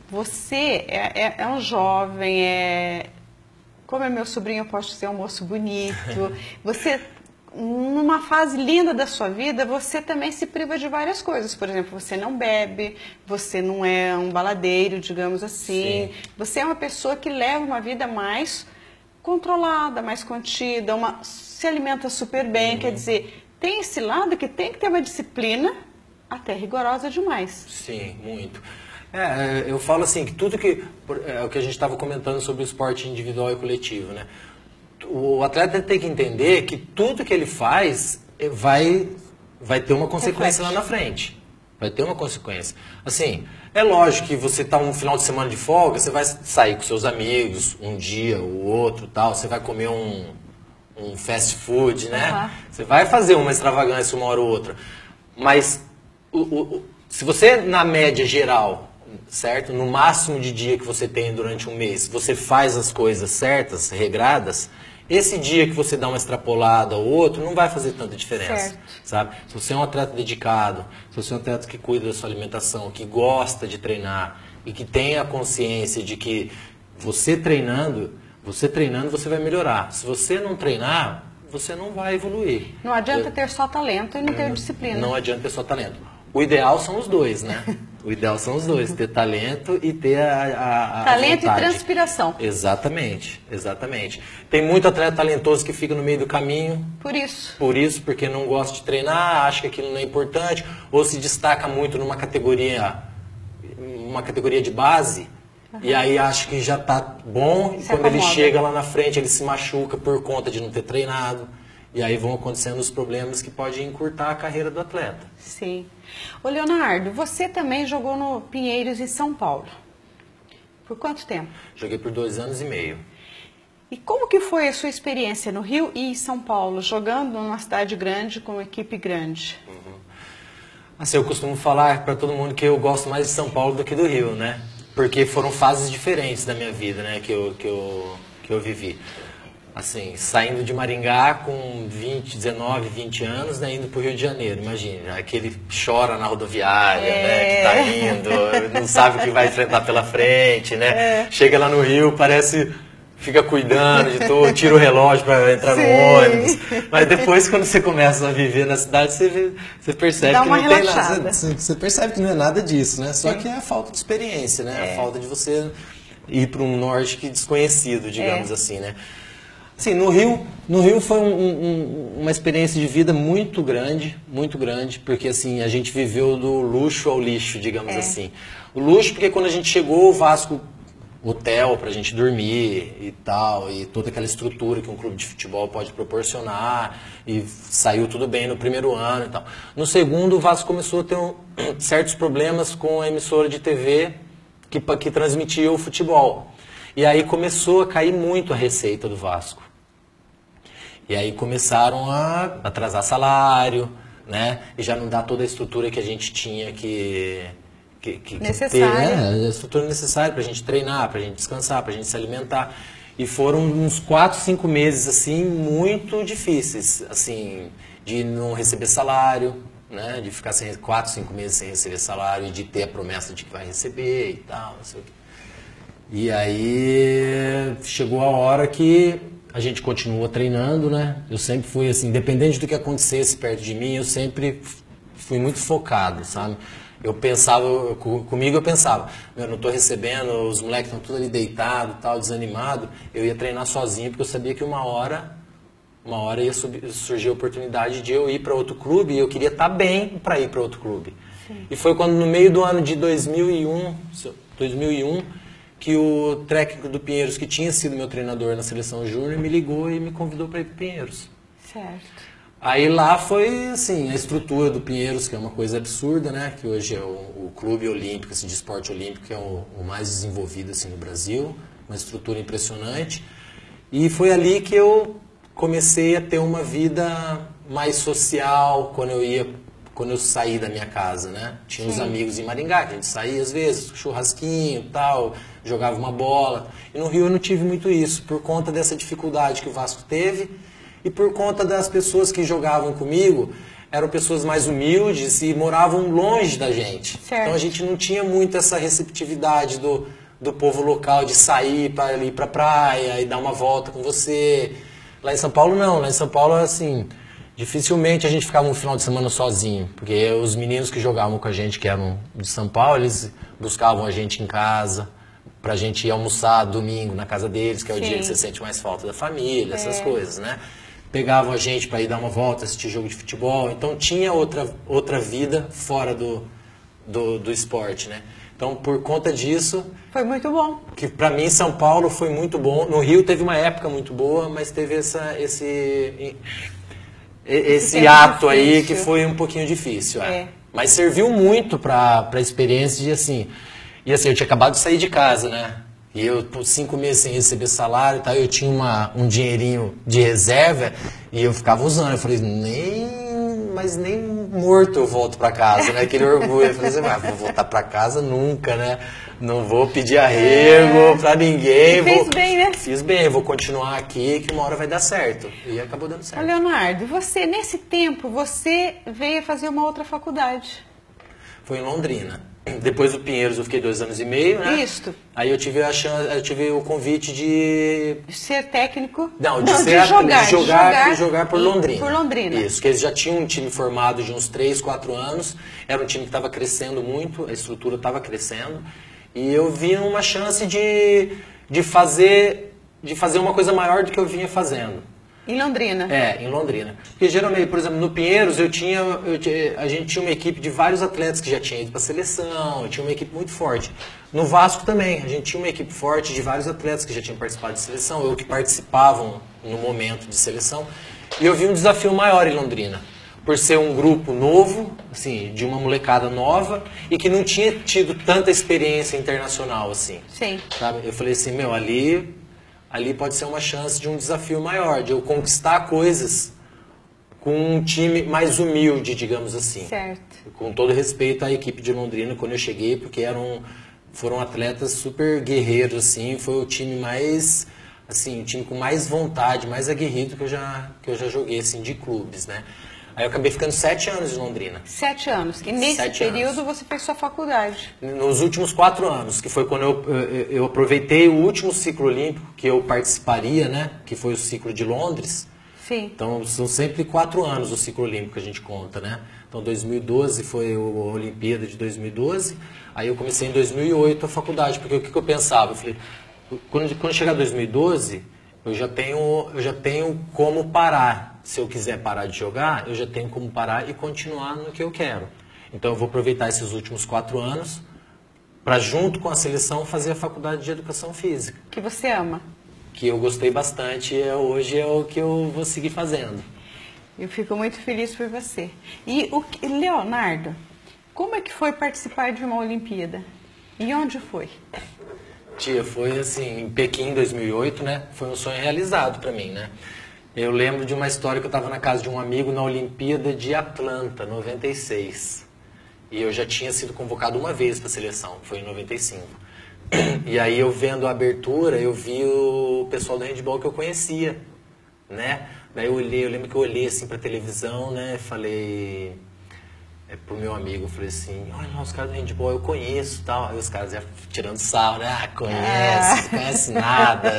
você é um jovem, como é meu sobrinho, eu posso dizer, um moço bonito, você... Numa fase linda da sua vida, você também se priva de várias coisas. Por exemplo, você não bebe, você não é um baladeiro, digamos assim. Sim. Você é uma pessoa que leva uma vida mais controlada, mais contida, se alimenta super bem. Quer dizer, tem esse lado que tem que ter uma disciplina até rigorosa demais.
Sim, muito. Eu falo assim, que tudo que... É o que a gente estava comentando sobre o esporte individual e coletivo, né? O atleta tem que entender que tudo que ele faz vai ter uma consequência lá na frente. Vai ter uma consequência. Assim, é lógico que você está um final de semana de folga, você vai sair com seus amigos um dia, o outro, tal, você vai comer um fast food, né? Você vai fazer uma extravagância uma hora ou outra. Mas se você, na média geral, certo? No máximo de dia que você tem durante um mês, você faz as coisas certas, regradas, esse dia que você dá uma extrapolada ou outro, não vai fazer tanta diferença, sabe? Se você é um atleta dedicado, se você é um atleta que cuida da sua alimentação, que gosta de treinar e que tem a consciência de que você treinando você vai melhorar. Se você não treinar, você não vai evoluir.
Não adianta ter só talento e não ter disciplina.
Não adianta ter só talento. O ideal são os dois, né? O ideal são os dois, ter talento e ter a
talento
vontade.
E transpiração.
Exatamente, exatamente. Tem muito atleta talentoso que fica no meio do caminho.
Por isso.
Porque não gosta de treinar, acha que aquilo não é importante, ou se destaca muito numa categoria de base, e aí acha que já está bom, e quando ele chega lá na frente ele se machuca por conta de não ter treinado. E aí vão acontecendo os problemas que podem encurtar a carreira do atleta.
Sim. Ô Leonardo, você também jogou no Pinheiros em São Paulo. Por quanto tempo?
Joguei por 2 anos e meio.
E como que foi a sua experiência no Rio e em São Paulo, jogando numa cidade grande com uma equipe grande?
Assim, eu costumo falar para todo mundo que eu gosto mais de São Paulo do que do Rio, né? Porque foram fases diferentes da minha vida, né? Que eu vivi. Assim, saindo de Maringá com 19, 20 anos, né, indo pro Rio de Janeiro, imagina, aquele chora na rodoviária, né, que tá indo, não sabe o que vai enfrentar pela frente, né, chega lá no Rio, parece, fica cuidando de tudo, tira o relógio para entrar no ônibus, mas depois quando você começa a viver na cidade, você percebe que não tem nada, você percebe que não é nada disso, né, só que é a falta de experiência, né, a falta de você ir para um norte que desconhecido, digamos assim, né. Sim, no Rio foi uma experiência de vida muito grande, porque assim, a gente viveu do luxo ao lixo, digamos assim. O luxo porque quando a gente chegou, o Vasco, hotel pra gente dormir e tal, e toda aquela estrutura que um clube de futebol pode proporcionar, e saiu tudo bem no primeiro ano e tal. No segundo, o Vasco começou a ter certos problemas com a emissora de TV que transmitia o futebol. E aí começou a cair muito a receita do Vasco. E aí começaram a atrasar salário, né? E já não dá toda a estrutura que a gente tinha que ter, né? A estrutura necessária para a gente treinar, para a gente descansar, para a gente se alimentar. E foram uns 4, 5 meses, assim, muito difíceis, assim, de não receber salário, né? De ficar 4, 5 meses sem receber salário e de ter a promessa de que vai receber e tal, não sei o quê. E aí chegou a hora que a gente continuou treinando, né? Eu sempre fui assim, independente do que acontecesse perto de mim, eu sempre fui muito focado, sabe? Eu pensava, comigo eu pensava, eu não estou recebendo, os moleques estão tudo ali deitados, tal, desanimado. Eu ia treinar sozinho porque eu sabia que uma hora ia surgir a oportunidade de eu ir para outro clube e eu queria estar bem para ir para outro clube. Sim. E foi quando no meio do ano de 2001 que o técnico do Pinheiros, que tinha sido meu treinador na seleção júnior, me ligou e me convidou para ir para o Pinheiros.
Certo.
Aí lá foi, assim, a estrutura do Pinheiros, que é uma coisa absurda, né? Que hoje é o clube olímpico, assim, de esporte olímpico, que é o mais desenvolvido, assim, no Brasil. Uma estrutura impressionante. E foi ali que eu comecei a ter uma vida mais social, quando eu saí da minha casa, né? Tinha uns amigos em Maringá, que a gente saía às vezes, churrasquinho e tal, jogava uma bola. E no Rio eu não tive muito isso, por conta dessa dificuldade que o Vasco teve e por conta das pessoas que jogavam comigo, eram pessoas mais humildes e moravam longe da gente. Certo. Então a gente não tinha muito essa receptividade do povo local de sair para ir para a praia e dar uma volta com você. Lá em São Paulo não, lá em São Paulo assim, dificilmente a gente ficava um final de semana sozinho, porque os meninos que jogavam com a gente, que eram de São Paulo, eles buscavam a gente em casa, pra gente ir almoçar domingo na casa deles, que é o dia que você sente mais falta da família, essas coisas, né? Pegavam a gente para ir dar uma volta, assistir jogo de futebol, então tinha outra vida fora do esporte, né? Então, por conta disso...
Foi muito bom.
Que para mim, São Paulo foi muito bom. No Rio teve uma época muito boa, mas teve esse ato aí que foi um pouquinho difícil. Mas serviu muito para a experiência de assim... E assim, eu tinha acabado de sair de casa, né? E eu, por 5 meses sem receber salário e tal, eu tinha um dinheirinho de reserva e eu ficava usando. Eu falei, mas nem morto eu volto para casa, né? Aquele orgulho. Eu falei assim, vou voltar para casa nunca, né? Não vou pedir arrego para ninguém.
E fez bem, né?
Fiz bem, vou continuar aqui que uma hora vai dar certo. E acabou dando certo.
Ô, Leonardo, você, nesse tempo, você veio fazer uma outra faculdade.
Foi em Londrina. Depois do Pinheiros eu fiquei 2 anos e meio, né?
Isso.
Aí eu tive o convite de
ser técnico.
Não, jogar por Londrina.
Por Londrina.
Isso, que eles já tinham um time formado de uns 3, 4 anos. Era um time que estava crescendo muito, a estrutura estava crescendo. E eu vi uma chance de fazer uma coisa maior do que eu vinha fazendo.
Em Londrina?
Em Londrina. Porque geralmente, por exemplo, no Pinheiros a gente tinha uma equipe de vários atletas que já tinham ido para a seleção, eu tinha uma equipe muito forte. No Vasco também, a gente tinha uma equipe forte de vários atletas que já tinham participado de seleção, ou que participavam no momento de seleção. E eu vi um desafio maior em Londrina. por ser um grupo novo, assim, de uma molecada nova e que não tinha tido tanta experiência internacional, assim.
Sim.
Sabe? Eu falei assim, meu, ali pode ser uma chance de um desafio maior, de eu conquistar coisas com um time mais humilde, digamos assim.
Certo.
Com todo respeito à equipe de Londrina quando eu cheguei, porque foram atletas super guerreiros, assim, foi o time mais, assim, o time com mais vontade, mais aguerrido que eu já joguei, assim, de clubes, né? Aí eu acabei ficando 7 anos em Londrina.
7 anos. E nesse
7
período
anos.
você fez sua faculdade.
Nos últimos 4 anos, que foi quando eu aproveitei o último ciclo olímpico que eu participaria, né? Que foi o ciclo de Londres.
Sim.
Então, são sempre 4 anos o ciclo olímpico que a gente conta, né? Então, 2012 foi a Olimpíada de 2012. Aí eu comecei em 2008 a faculdade, porque o que eu pensava? Eu falei, quando chegar 2012, eu já tenho como parar. Se eu quiser parar de jogar, eu já tenho como parar e continuar no que eu quero. Então, eu vou aproveitar esses últimos 4 anos para, junto com a seleção, fazer a faculdade de Educação Física.
Que você ama.
Que eu gostei bastante e hoje é o que eu vou seguir fazendo.
Eu fico muito feliz por você. E Leonardo, como é que foi participar de uma Olimpíada? E onde foi?
Tia, foi assim, em Pequim, em 2008, né? Foi um sonho realizado para mim, né? Eu lembro de uma história que eu estava na casa de um amigo na Olimpíada de Atlanta, 96. E eu já tinha sido convocado uma vez para a seleção, foi em 95. E aí eu vendo a abertura, eu vi o pessoal do handball que eu conhecia, né? Daí eu lembro que eu olhei assim pra televisão, né? Falei pro meu amigo, eu falei assim, olha, os caras do handball eu conheço e tal. Aí os caras iam tirando sarro, né? Ah, conhece, não conhece nada,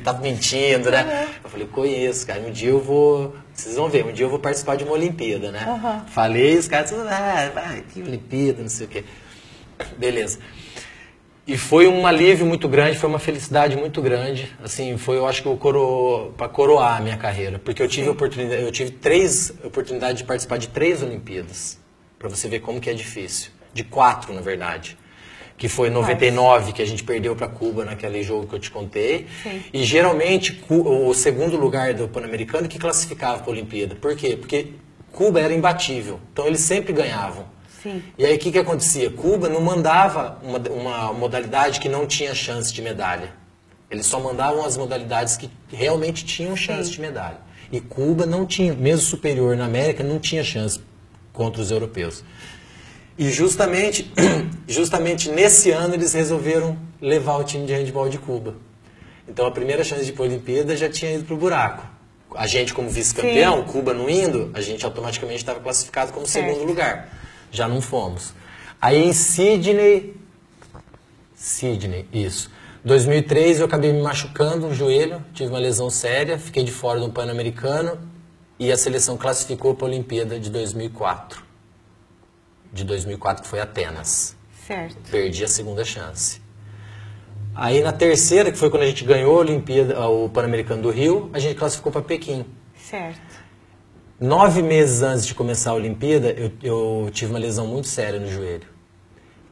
tá mentindo, né? Eu falei, conheço, cara, um dia eu vou, vocês vão ver, um dia eu vou participar de uma Olimpíada, né? Falei, os caras, vai, que Olimpíada, não sei o quê. Beleza. E foi um alívio muito grande, foi uma felicidade muito grande, assim, foi, eu acho que para coroar a minha carreira, porque eu tive 3 oportunidades de participar de 3 Olimpíadas, para você ver como que é difícil, de 4 na verdade, que foi em 99 que a gente perdeu para Cuba naquele jogo que eu te contei,
Sim.
E geralmente o segundo lugar do Pan-Americano que classificava para a Olimpíada, por quê? Porque Cuba era imbatível, então eles sempre ganhavam.
Sim.
E aí o que acontecia? Cuba não mandava uma modalidade que não tinha chance de medalha. Eles só mandavam as modalidades que realmente tinham chance de medalha. E Cuba não tinha, mesmo superior na América, não tinha chance contra os europeus. E justamente nesse ano eles resolveram levar o time de handball de Cuba. Então a primeira chance de ir para a Olimpíada já tinha ido para o buraco. A gente como vice-campeão, Cuba não indo, a gente automaticamente estava classificado como segundo lugar. Já não fomos. Aí em Sydney, isso. 2003 eu acabei me machucando o joelho, tive uma lesão séria, fiquei de fora do Pan-Americano e a seleção classificou para a Olimpíada de 2004. De 2004 que foi Atenas.
Certo.
Perdi a segunda chance. Aí na terceira, que foi quando a gente ganhou a Olimpíada, o Pan-Americano do Rio, a gente classificou para Pequim.
Certo.
9 meses antes de começar a Olimpíada, eu tive uma lesão muito séria no joelho.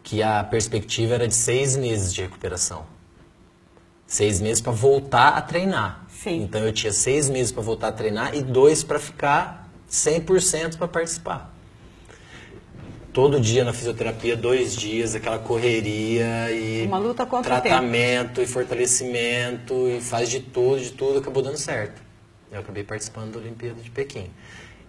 Que a perspectiva era de 6 meses de recuperação. 6 meses para voltar a treinar.
Sim.
Então eu tinha 6 meses para voltar a treinar e 2 para ficar 100% para participar. Todo dia na fisioterapia, 2 dias, aquela correria e
uma luta contra o
tratamento e fortalecimento e faz de tudo, acabou dando certo. Eu acabei participando da Olimpíada de Pequim.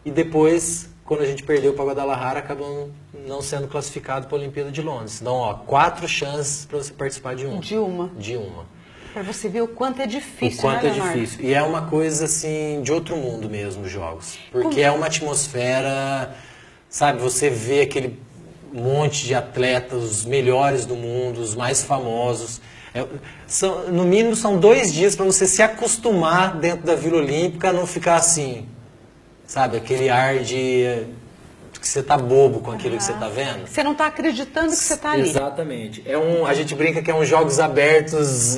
E depois, quando a gente perdeu para Guadalajara, acabou não sendo classificado para a Olimpíada de Londres. Então, 4 chances para você participar de uma.
De uma.
De uma.
Para você ver o quanto é difícil,
O quanto
né,
é
Leonardo?
difícil. E é uma coisa, assim, de outro mundo mesmo, os jogos. Porque é uma atmosfera, sabe, você vê aquele monte de atletas, os melhores do mundo, os mais famosos. No mínimo são 2 dias para você se acostumar dentro da Vila Olímpica a não ficar assim, sabe, aquele ar de que você tá bobo com aquilo que você tá vendo.
Você não tá acreditando que você tá ali.
Exatamente. A gente brinca que é um jogos abertos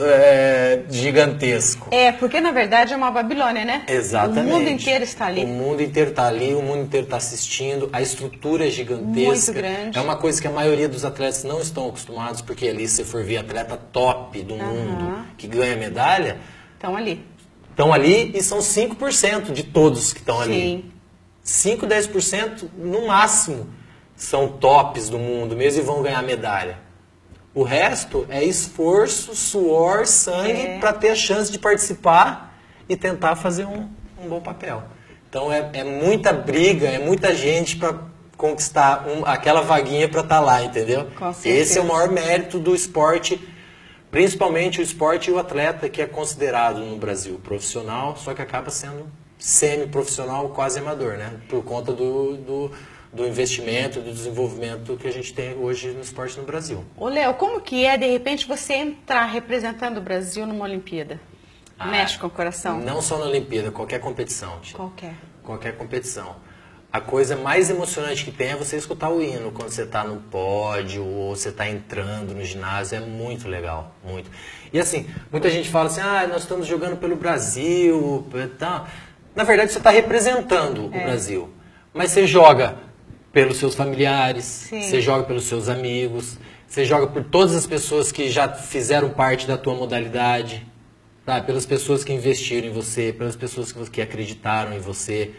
gigantesco.
Porque na verdade é uma Babilônia, né?
Exatamente.
O mundo inteiro está ali.
O mundo inteiro está ali, o mundo inteiro está assistindo, a estrutura é gigantesca.
Muito grande.
É uma coisa que a maioria dos atletas não estão acostumados, porque ali, se for ver atleta top do mundo que ganha medalha,
Estão ali.
estão ali e são 5% de todos que estão ali.
Sim.
5, 10% no máximo são tops do mundo mesmo e vão ganhar medalha. O resto é esforço, suor, sangue para ter a chance de participar e tentar fazer um bom papel. Então é muita briga, é muita gente para conquistar aquela vaguinha para estar lá, entendeu? Esse é o maior mérito do esporte, principalmente o esporte e o atleta, que é considerado no Brasil profissional, só que acaba sendo semi-profissional, quase amador, né? Por conta do investimento, do desenvolvimento que a gente tem hoje no esporte no Brasil.
Ô, Léo, como que é, de repente, você entrar representando o Brasil numa Olimpíada? Mexe com o coração?
Não só na Olimpíada, qualquer competição.
Qualquer
competição. A coisa mais emocionante que tem é você escutar o hino quando você está no pódio ou você está entrando no ginásio. É muito legal, muito. E assim, muita gente fala assim, nós estamos jogando pelo Brasil, tá. Na verdade, você está representando o Brasil. Mas você joga pelos seus familiares, você joga pelos seus amigos, você joga por todas as pessoas que já fizeram parte da tua modalidade, tá? Pelas pessoas que investiram em você, pelas pessoas que acreditaram em você.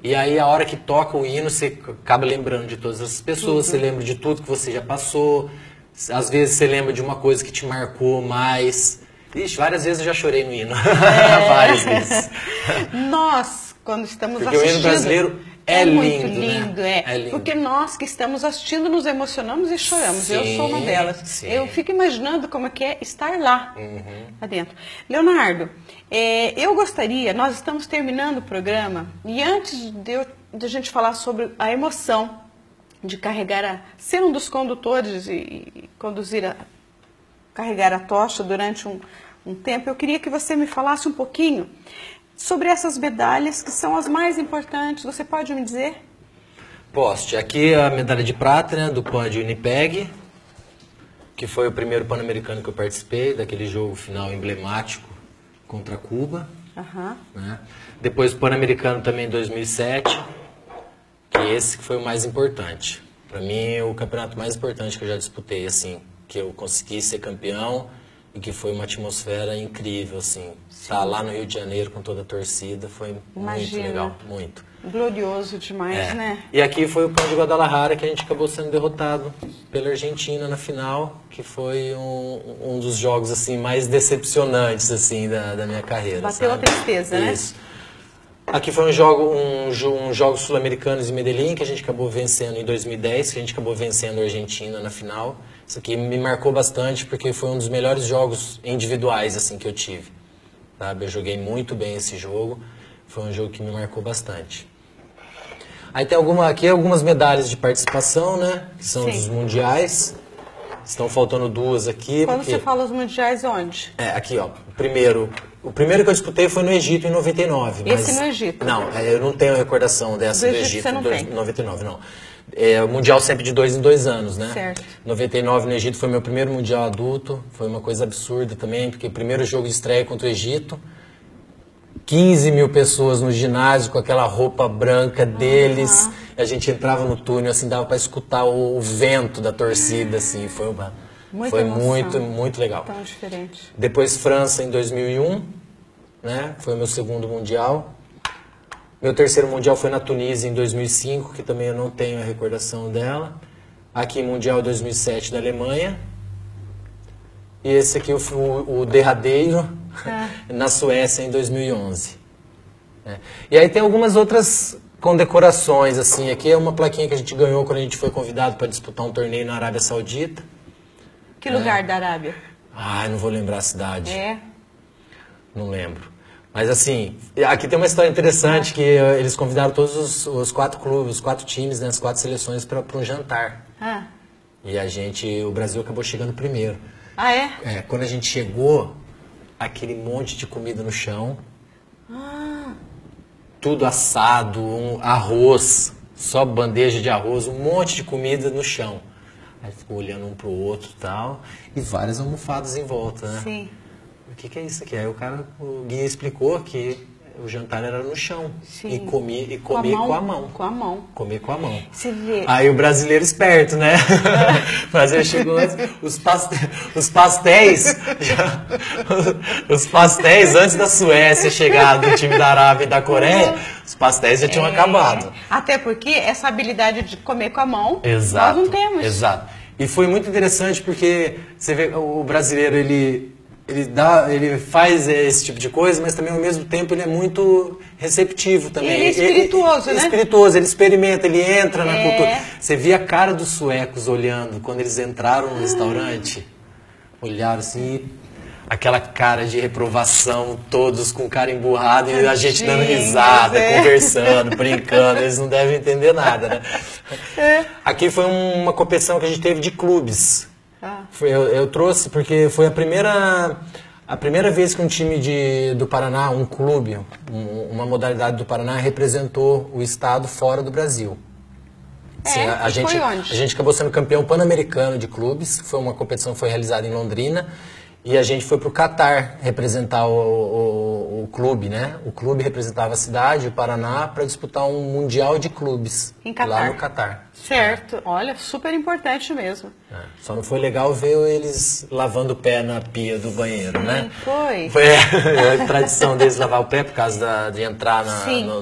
E aí, a hora que toca o hino, você acaba lembrando de todas essas pessoas, você lembra de tudo que você já passou, às vezes você lembra de uma coisa que te marcou mais. Ixi, várias vezes eu já chorei no hino. Várias vezes.
Nós, quando estamos
Porque
assistindo...
o hino brasileiro é
muito
lindo,
né?
É lindo.
Porque nós que estamos assistindo nos emocionamos e choramos. Eu sou uma delas.
Sim.
Eu fico imaginando como é que é estar lá dentro. Leonardo, eu gostaria, nós estamos terminando o programa, e antes de a gente falar sobre a emoção de ser um dos condutores e carregar a tocha durante um tempo, eu queria que você me falasse um pouquinho sobre essas medalhas que são as mais importantes. Você pode me dizer?
Posso. Aqui a medalha de prata, né, do PAN de Winnipeg, que foi o primeiro Pan-Americano que eu participei, daquele jogo final emblemático contra Cuba. Né? Depois o Pan-Americano também em 2007, que esse que foi o mais importante. Para mim, o campeonato mais importante que eu já disputei, assim, que eu consegui ser campeão e que foi uma atmosfera incrível, assim. Estar lá no Rio de Janeiro com toda a torcida foi muito legal, muito.
Glorioso demais, né?
E aqui foi o PAN de Guadalajara, que a gente acabou sendo derrotado pela Argentina na final, que foi um dos jogos assim mais decepcionantes assim da minha carreira.
Bateu a tristeza, né?
Isso. Aqui foi um jogo sul-americanos em Medellín, que a gente acabou vencendo em 2010, que a gente acabou vencendo a Argentina na final. Isso aqui me marcou bastante, porque foi um dos melhores jogos individuais assim que eu tive. Sabe? Eu joguei muito bem esse jogo, foi um jogo que me marcou bastante. Aí tem aqui algumas medalhas de participação, né? Que são dos mundiais. Estão faltando duas aqui.
Quando você fala os mundiais, onde?
Aqui, ó. O primeiro que eu disputei foi no Egito em 99.
Esse no Egito?
Não, eu não tenho recordação dessa do Egito
você não tem.
Em 99, não. O mundial sempre de 2 em 2 anos, né?
Certo.
99 no Egito foi meu primeiro mundial adulto. Foi uma coisa absurda também, porque primeiro jogo de estreia contra o Egito. 15 mil pessoas no ginásio com aquela roupa branca deles. A gente entrava no túnel, assim, dava para escutar o vento da torcida, assim. Foi muito legal.
Tão diferente.
Depois França em 2001, né? Foi o meu segundo mundial. Meu terceiro mundial foi na Tunísia em 2005, que também eu não tenho a recordação dela. Aqui mundial 2007 da Alemanha. E esse aqui o derradeiro na Suécia em 2011. E aí tem algumas outras condecorações, assim. Aqui é uma plaquinha que a gente ganhou quando a gente foi convidado para disputar um torneio na Arábia Saudita.
Que lugar da Arábia?
Não vou lembrar a cidade. Não lembro. Mas assim, aqui tem uma história interessante que eles convidaram todos os 4 clubes, os 4 times, né, as 4 seleções para um jantar. E o Brasil acabou chegando primeiro. Quando a gente chegou, aquele monte de comida no chão, tudo assado, arroz, só bandeja de arroz, um monte de comida no chão. Aí ficou olhando um pro outro e tal, e várias almofadas em volta, né?
Sim.
O que é isso aqui? Aí o guia explicou que o jantar era no chão.
Sim.
E comer com a mão.
Com a mão.
Comer com a mão.
Você vê.
Aí o brasileiro esperto, né? O brasileiro chegou antes, os pastéis, os pastéis antes da Suécia chegar do time da Arábia e da Coreia, os pastéis já tinham acabado.
Até porque essa habilidade de comer com a mão,
Exato,
nós não temos.
Exato. E foi muito interessante porque você vê o brasileiro, ele faz esse tipo de coisa, mas também ao mesmo tempo ele é muito receptivo também.
Ele é espirituoso, né?
Espirituoso, ele experimenta, ele entra na cultura. Você via a cara dos suecos olhando quando eles entraram no restaurante, olharam assim, aquela cara de reprovação, todos com cara emburrada e a gente dando risada, conversando, brincando, eles não devem entender nada, né? Aqui foi uma competição que a gente teve de clubes. Eu trouxe porque foi a primeira vez que um time do Paraná, um clube, uma modalidade do Paraná, representou o estado fora do Brasil. Sim, a gente acabou sendo campeão pan-americano de clubes, foi uma competição que foi realizada em Londrina, e a gente foi para o Catar representar o clube, né? O clube representava a cidade, o Paraná, para disputar um mundial de clubes lá no Catar.
Certo, olha, super importante mesmo.
Só não foi legal ver eles lavando o pé na pia do banheiro, né?
Foi.
Foi a tradição deles lavar o pé por causa de entrar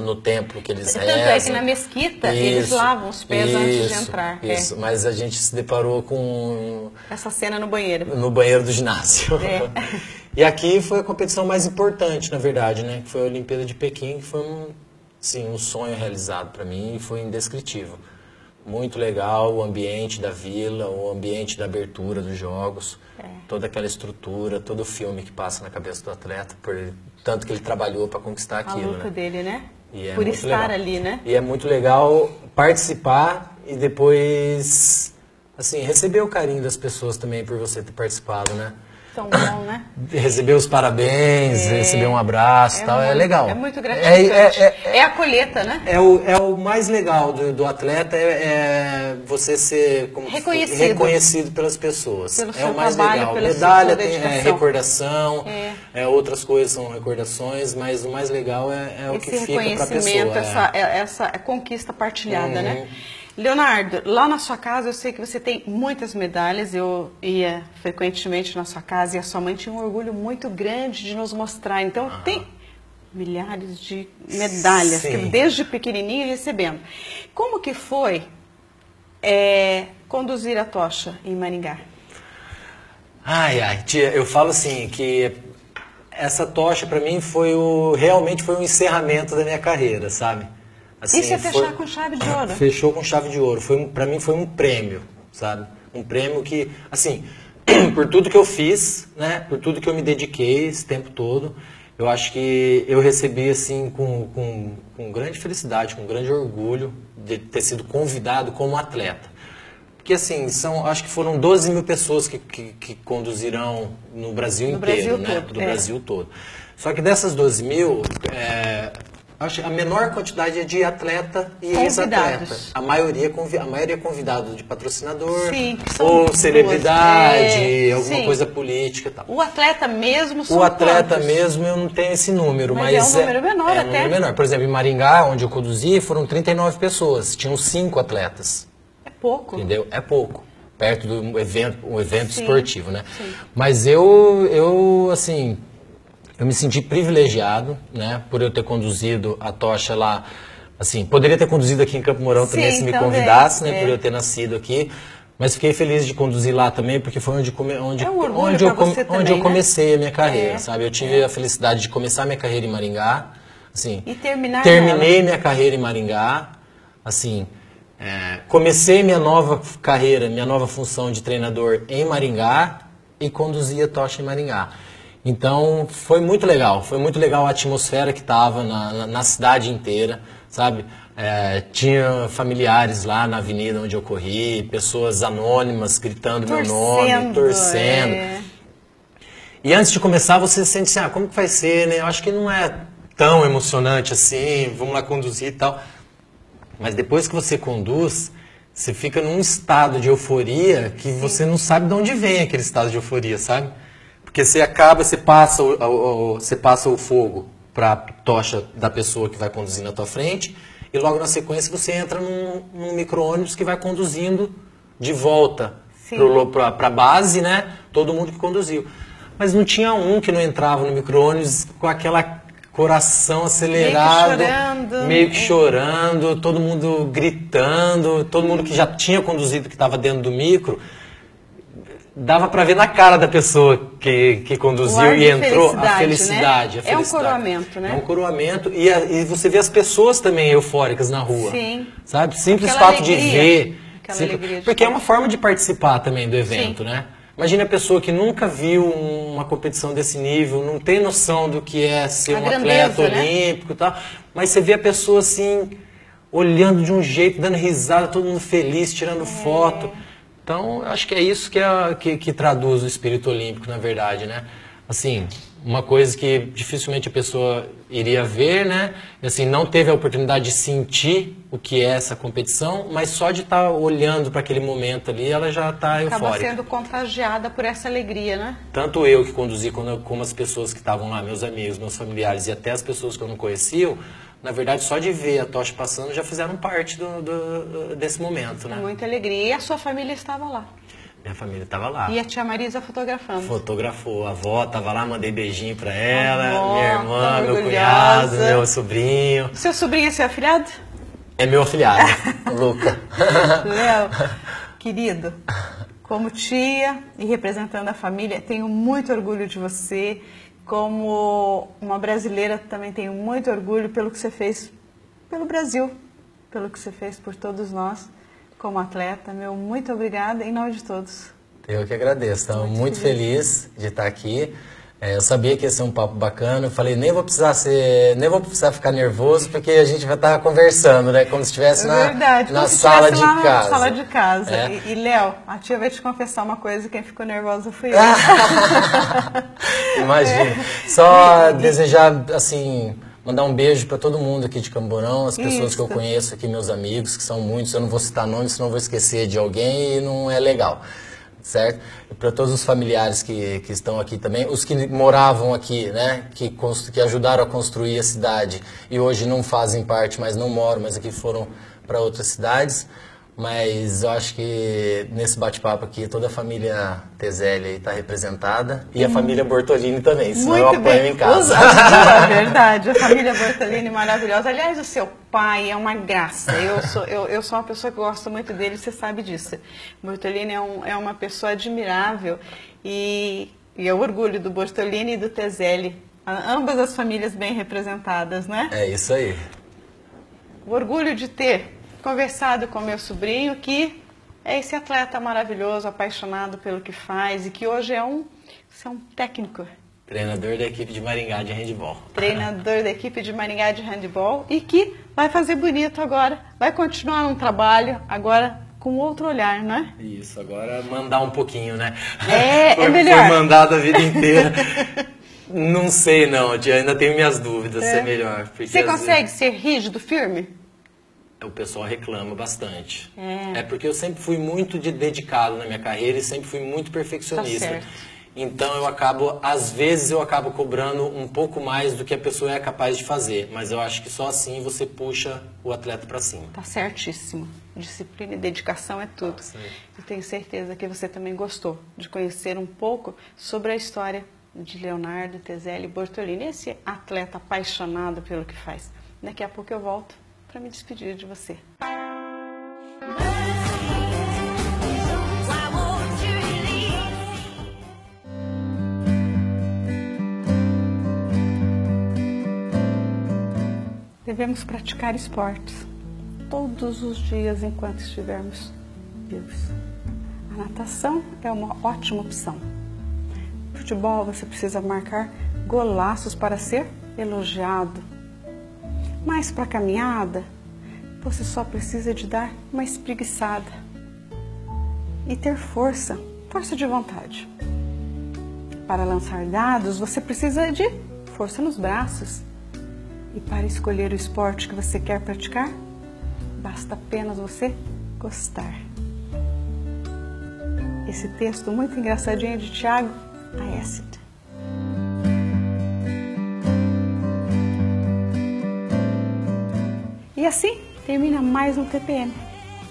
no templo que eles rezam.
Tanto é que na mesquita eles lavam os pés antes de entrar.
Isso, mas a gente se deparou com
essa cena no banheiro.
No banheiro do ginásio. E aqui foi a competição mais importante, na verdade, né? Que foi a Olimpíada de Pequim, que foi um sonho realizado para mim e foi indescritível. Muito legal o ambiente da vila, o ambiente da abertura dos jogos, toda aquela estrutura, todo o filme que passa na cabeça do atleta, tanto que ele trabalhou para conquistar aquilo.
A luta dele, né?
Por
estar ali, né?
E é muito legal participar e depois, assim, receber o carinho das pessoas também por você ter participado, né?
Tão bom, né?
Receber os parabéns, receber um abraço e tal, é legal.
É muito gratificante. É a colheita, né?
É o mais legal do atleta, você ser reconhecido pelas pessoas.
Pelo
é
seu
o mais
trabalho,
legal.
Pela
Medalha
sua
tem
dedicação.
Recordação, outras coisas são recordações, mas o mais legal é o que fica para a pessoa.
Essa conquista partilhada, né? Leonardo, lá na sua casa eu sei que você tem muitas medalhas, eu ia frequentemente na sua casa e a sua mãe tinha um orgulho muito grande de nos mostrar, então tem milhares de medalhas que desde pequenininho recebendo. Como que foi conduzir a tocha em Maringá?
Tia, eu falo assim, que essa tocha para mim realmente foi o encerramento da minha carreira, sabe? Assim,
isso é fechar com chave de ouro.
Fechou com chave de ouro. Para mim foi um prêmio, sabe? Um prêmio que, assim, por tudo que eu fiz, né? Por tudo que eu me dediquei esse tempo todo, eu acho que eu recebi, assim, com grande felicidade, com grande orgulho de ter sido convidado como atleta. Porque, assim, acho que foram 12 mil pessoas que conduzirão no Brasil inteiro, né? Do Brasil todo. Só que dessas 12 mil... Acho que a menor quantidade é de atleta e ex-atleta. A maioria é convidado de patrocinador, ou celebridade, alguma coisa política e tal.
O atleta mesmo são
O atleta
quantos?
mesmo eu não tenho esse número, mas
é um número menor até.
Um número menor. Por exemplo, em Maringá, onde eu conduzi, foram 39 pessoas, tinham 5 atletas.
É pouco.
Entendeu? É pouco. Perto do um evento esportivo, né? Sim. Mas eu assim... Eu me senti privilegiado, né, por eu ter conduzido a tocha lá, assim, poderia ter conduzido aqui em Campo Mourão também, se me convidasse, né, por eu ter nascido aqui, mas fiquei feliz de conduzir lá também, porque foi onde eu comecei a minha carreira, sabe? Eu tive a felicidade de começar minha carreira em Maringá, assim,
e
terminei minha carreira em Maringá, assim, comecei minha nova carreira, minha nova função de treinador em Maringá e conduzi a tocha em Maringá. Então, foi muito legal a atmosfera que estava na cidade inteira, sabe? Tinha familiares lá na avenida onde eu corri, pessoas anônimas gritando meu nome, torcendo. E antes de começar, você sente assim, como que vai ser, né? Eu acho que não é tão emocionante assim, vamos lá conduzir e tal. Mas depois que você conduz, você fica num estado de euforia que você não sabe de onde vem aquele estado de euforia, sabe? Porque você passa o fogo para a tocha da pessoa que vai conduzir na tua frente, e logo na sequência você entra num micro-ônibus que vai conduzindo de volta para a base, né? Todo mundo que conduziu. Mas não tinha um que não entrava no micro-ônibus com aquela coração acelerado, meio que chorando, todo mundo gritando, todo mundo que já tinha conduzido, que estava dentro do micro, dava para ver na cara da pessoa que conduziu e entrou a felicidade.
Né? É um coroamento, né?
É um coroamento e você vê as pessoas também eufóricas na rua.
Sim.
Sabe? Simples
Aquela
fato
alegria,
de ver. Porque é uma
ver.
forma de participar também do evento, né? Imagina a pessoa que nunca viu uma competição desse nível, não tem noção do que é ser um atleta olímpico e tal, mas você vê a pessoa assim, olhando de um jeito, dando risada, todo mundo feliz, tirando foto. Então, acho que é isso que traduz o espírito olímpico, na verdade, né? Assim, uma coisa que dificilmente a pessoa iria ver, né? Assim, não teve a oportunidade de sentir o que é essa competição, mas só de estar olhando para aquele momento ali, ela já está eufórica.
Acaba sendo contagiada por essa alegria, né?
Tanto eu que conduzi, como as pessoas que estavam lá, meus amigos, meus familiares e até as pessoas que eu não conhecia, na verdade, só de ver a tocha passando já fizeram parte desse momento, né?
Muita alegria. E a sua família estava lá?
Minha família estava lá.
E a tia Marisa fotografando?
Fotografou. A avó estava lá, mandei beijinho para ela, minha irmã,
tá
meu cunhado, meu sobrinho.
Seu sobrinho é seu afilhado?
É meu afilhado, Luca.
Léo, querido, como tia e representando a família, tenho muito orgulho de você. Como uma brasileira, também tenho muito orgulho pelo que você fez pelo Brasil, pelo que você fez por todos nós, como atleta. Meu muito obrigada em nome de todos.
Eu que agradeço, estou muito feliz de estar aqui. Eu sabia que ia ser um papo bacana, eu falei, nem vou precisar ficar nervoso, porque a gente vai estar conversando, né? Como se estivesse na sala de casa.
Na sala de casa. E Léo, a tia vai te confessar uma coisa, quem ficou nervosa fui eu.
Imagina. Só desejar, assim, mandar um beijo para todo mundo aqui de Camborão, as pessoas que eu conheço aqui, meus amigos, que são muitos, eu não vou citar nomes, senão vou esquecer de alguém e não é legal. Certo? E para todos os familiares que estão aqui também, os que moravam aqui, né, que ajudaram a construir a cidade e hoje não fazem parte, mas não moram, mas aqui foram para outras cidades. Mas eu acho que nesse bate-papo aqui toda a família Tezelli está representada e a família Bortolini também, senão eu apanho em casa.
É verdade, a família Bortolini maravilhosa. Aliás, o seu pai é uma graça. Eu sou uma pessoa que gosto muito dele, você sabe disso. Bortolini é uma pessoa admirável e é o orgulho do Bortolini e do Tezelli. Ambas as famílias bem representadas, né?
É isso aí.
O orgulho de ter conversado com meu sobrinho, que é esse atleta maravilhoso, apaixonado pelo que faz e que hoje é um técnico.
Treinador da equipe de Maringá de handebol.
Treinador da equipe de Maringá de handebol e que vai fazer bonito agora, vai continuar um trabalho agora com outro olhar, né?
Isso, agora mandar um pouquinho, né?
É melhor.
Foi mandado a vida inteira. Não sei não, tia, ainda tenho minhas dúvidas se é melhor.
Você consegue ser rígido, firme?
O pessoal reclama bastante. É porque eu sempre fui muito dedicado na minha carreira e sempre fui muito perfeccionista.
Tá certo.
Então às vezes eu acabo cobrando um pouco mais do que a pessoa é capaz de fazer. Mas eu acho que só assim você puxa o atleta para cima.
Tá certíssimo. Disciplina e dedicação é tudo. Eu tenho certeza que você também gostou de conhecer um pouco sobre a história de Leonardo Tezelli Bortolini, esse atleta apaixonado pelo que faz. Daqui a pouco eu volto para me despedir de você. Devemos praticar esportes todos os dias enquanto estivermos vivos. A natação é uma ótima opção. No futebol você precisa marcar golaços para ser elogiado. Mas para a caminhada, você só precisa de dar uma espreguiçada e ter força de vontade. Para lançar dados, você precisa de força nos braços. E para escolher o esporte que você quer praticar, basta apenas você gostar. Esse texto muito engraçadinho de Tiago Aécida. E assim termina mais um TPM.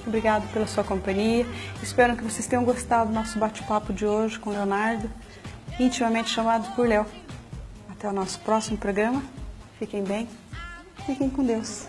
Obrigado pela sua companhia. Espero que vocês tenham gostado do nosso bate-papo de hoje com o Leonardo, intimamente chamado por Léo. Até o nosso próximo programa. Fiquem bem. Fiquem com Deus.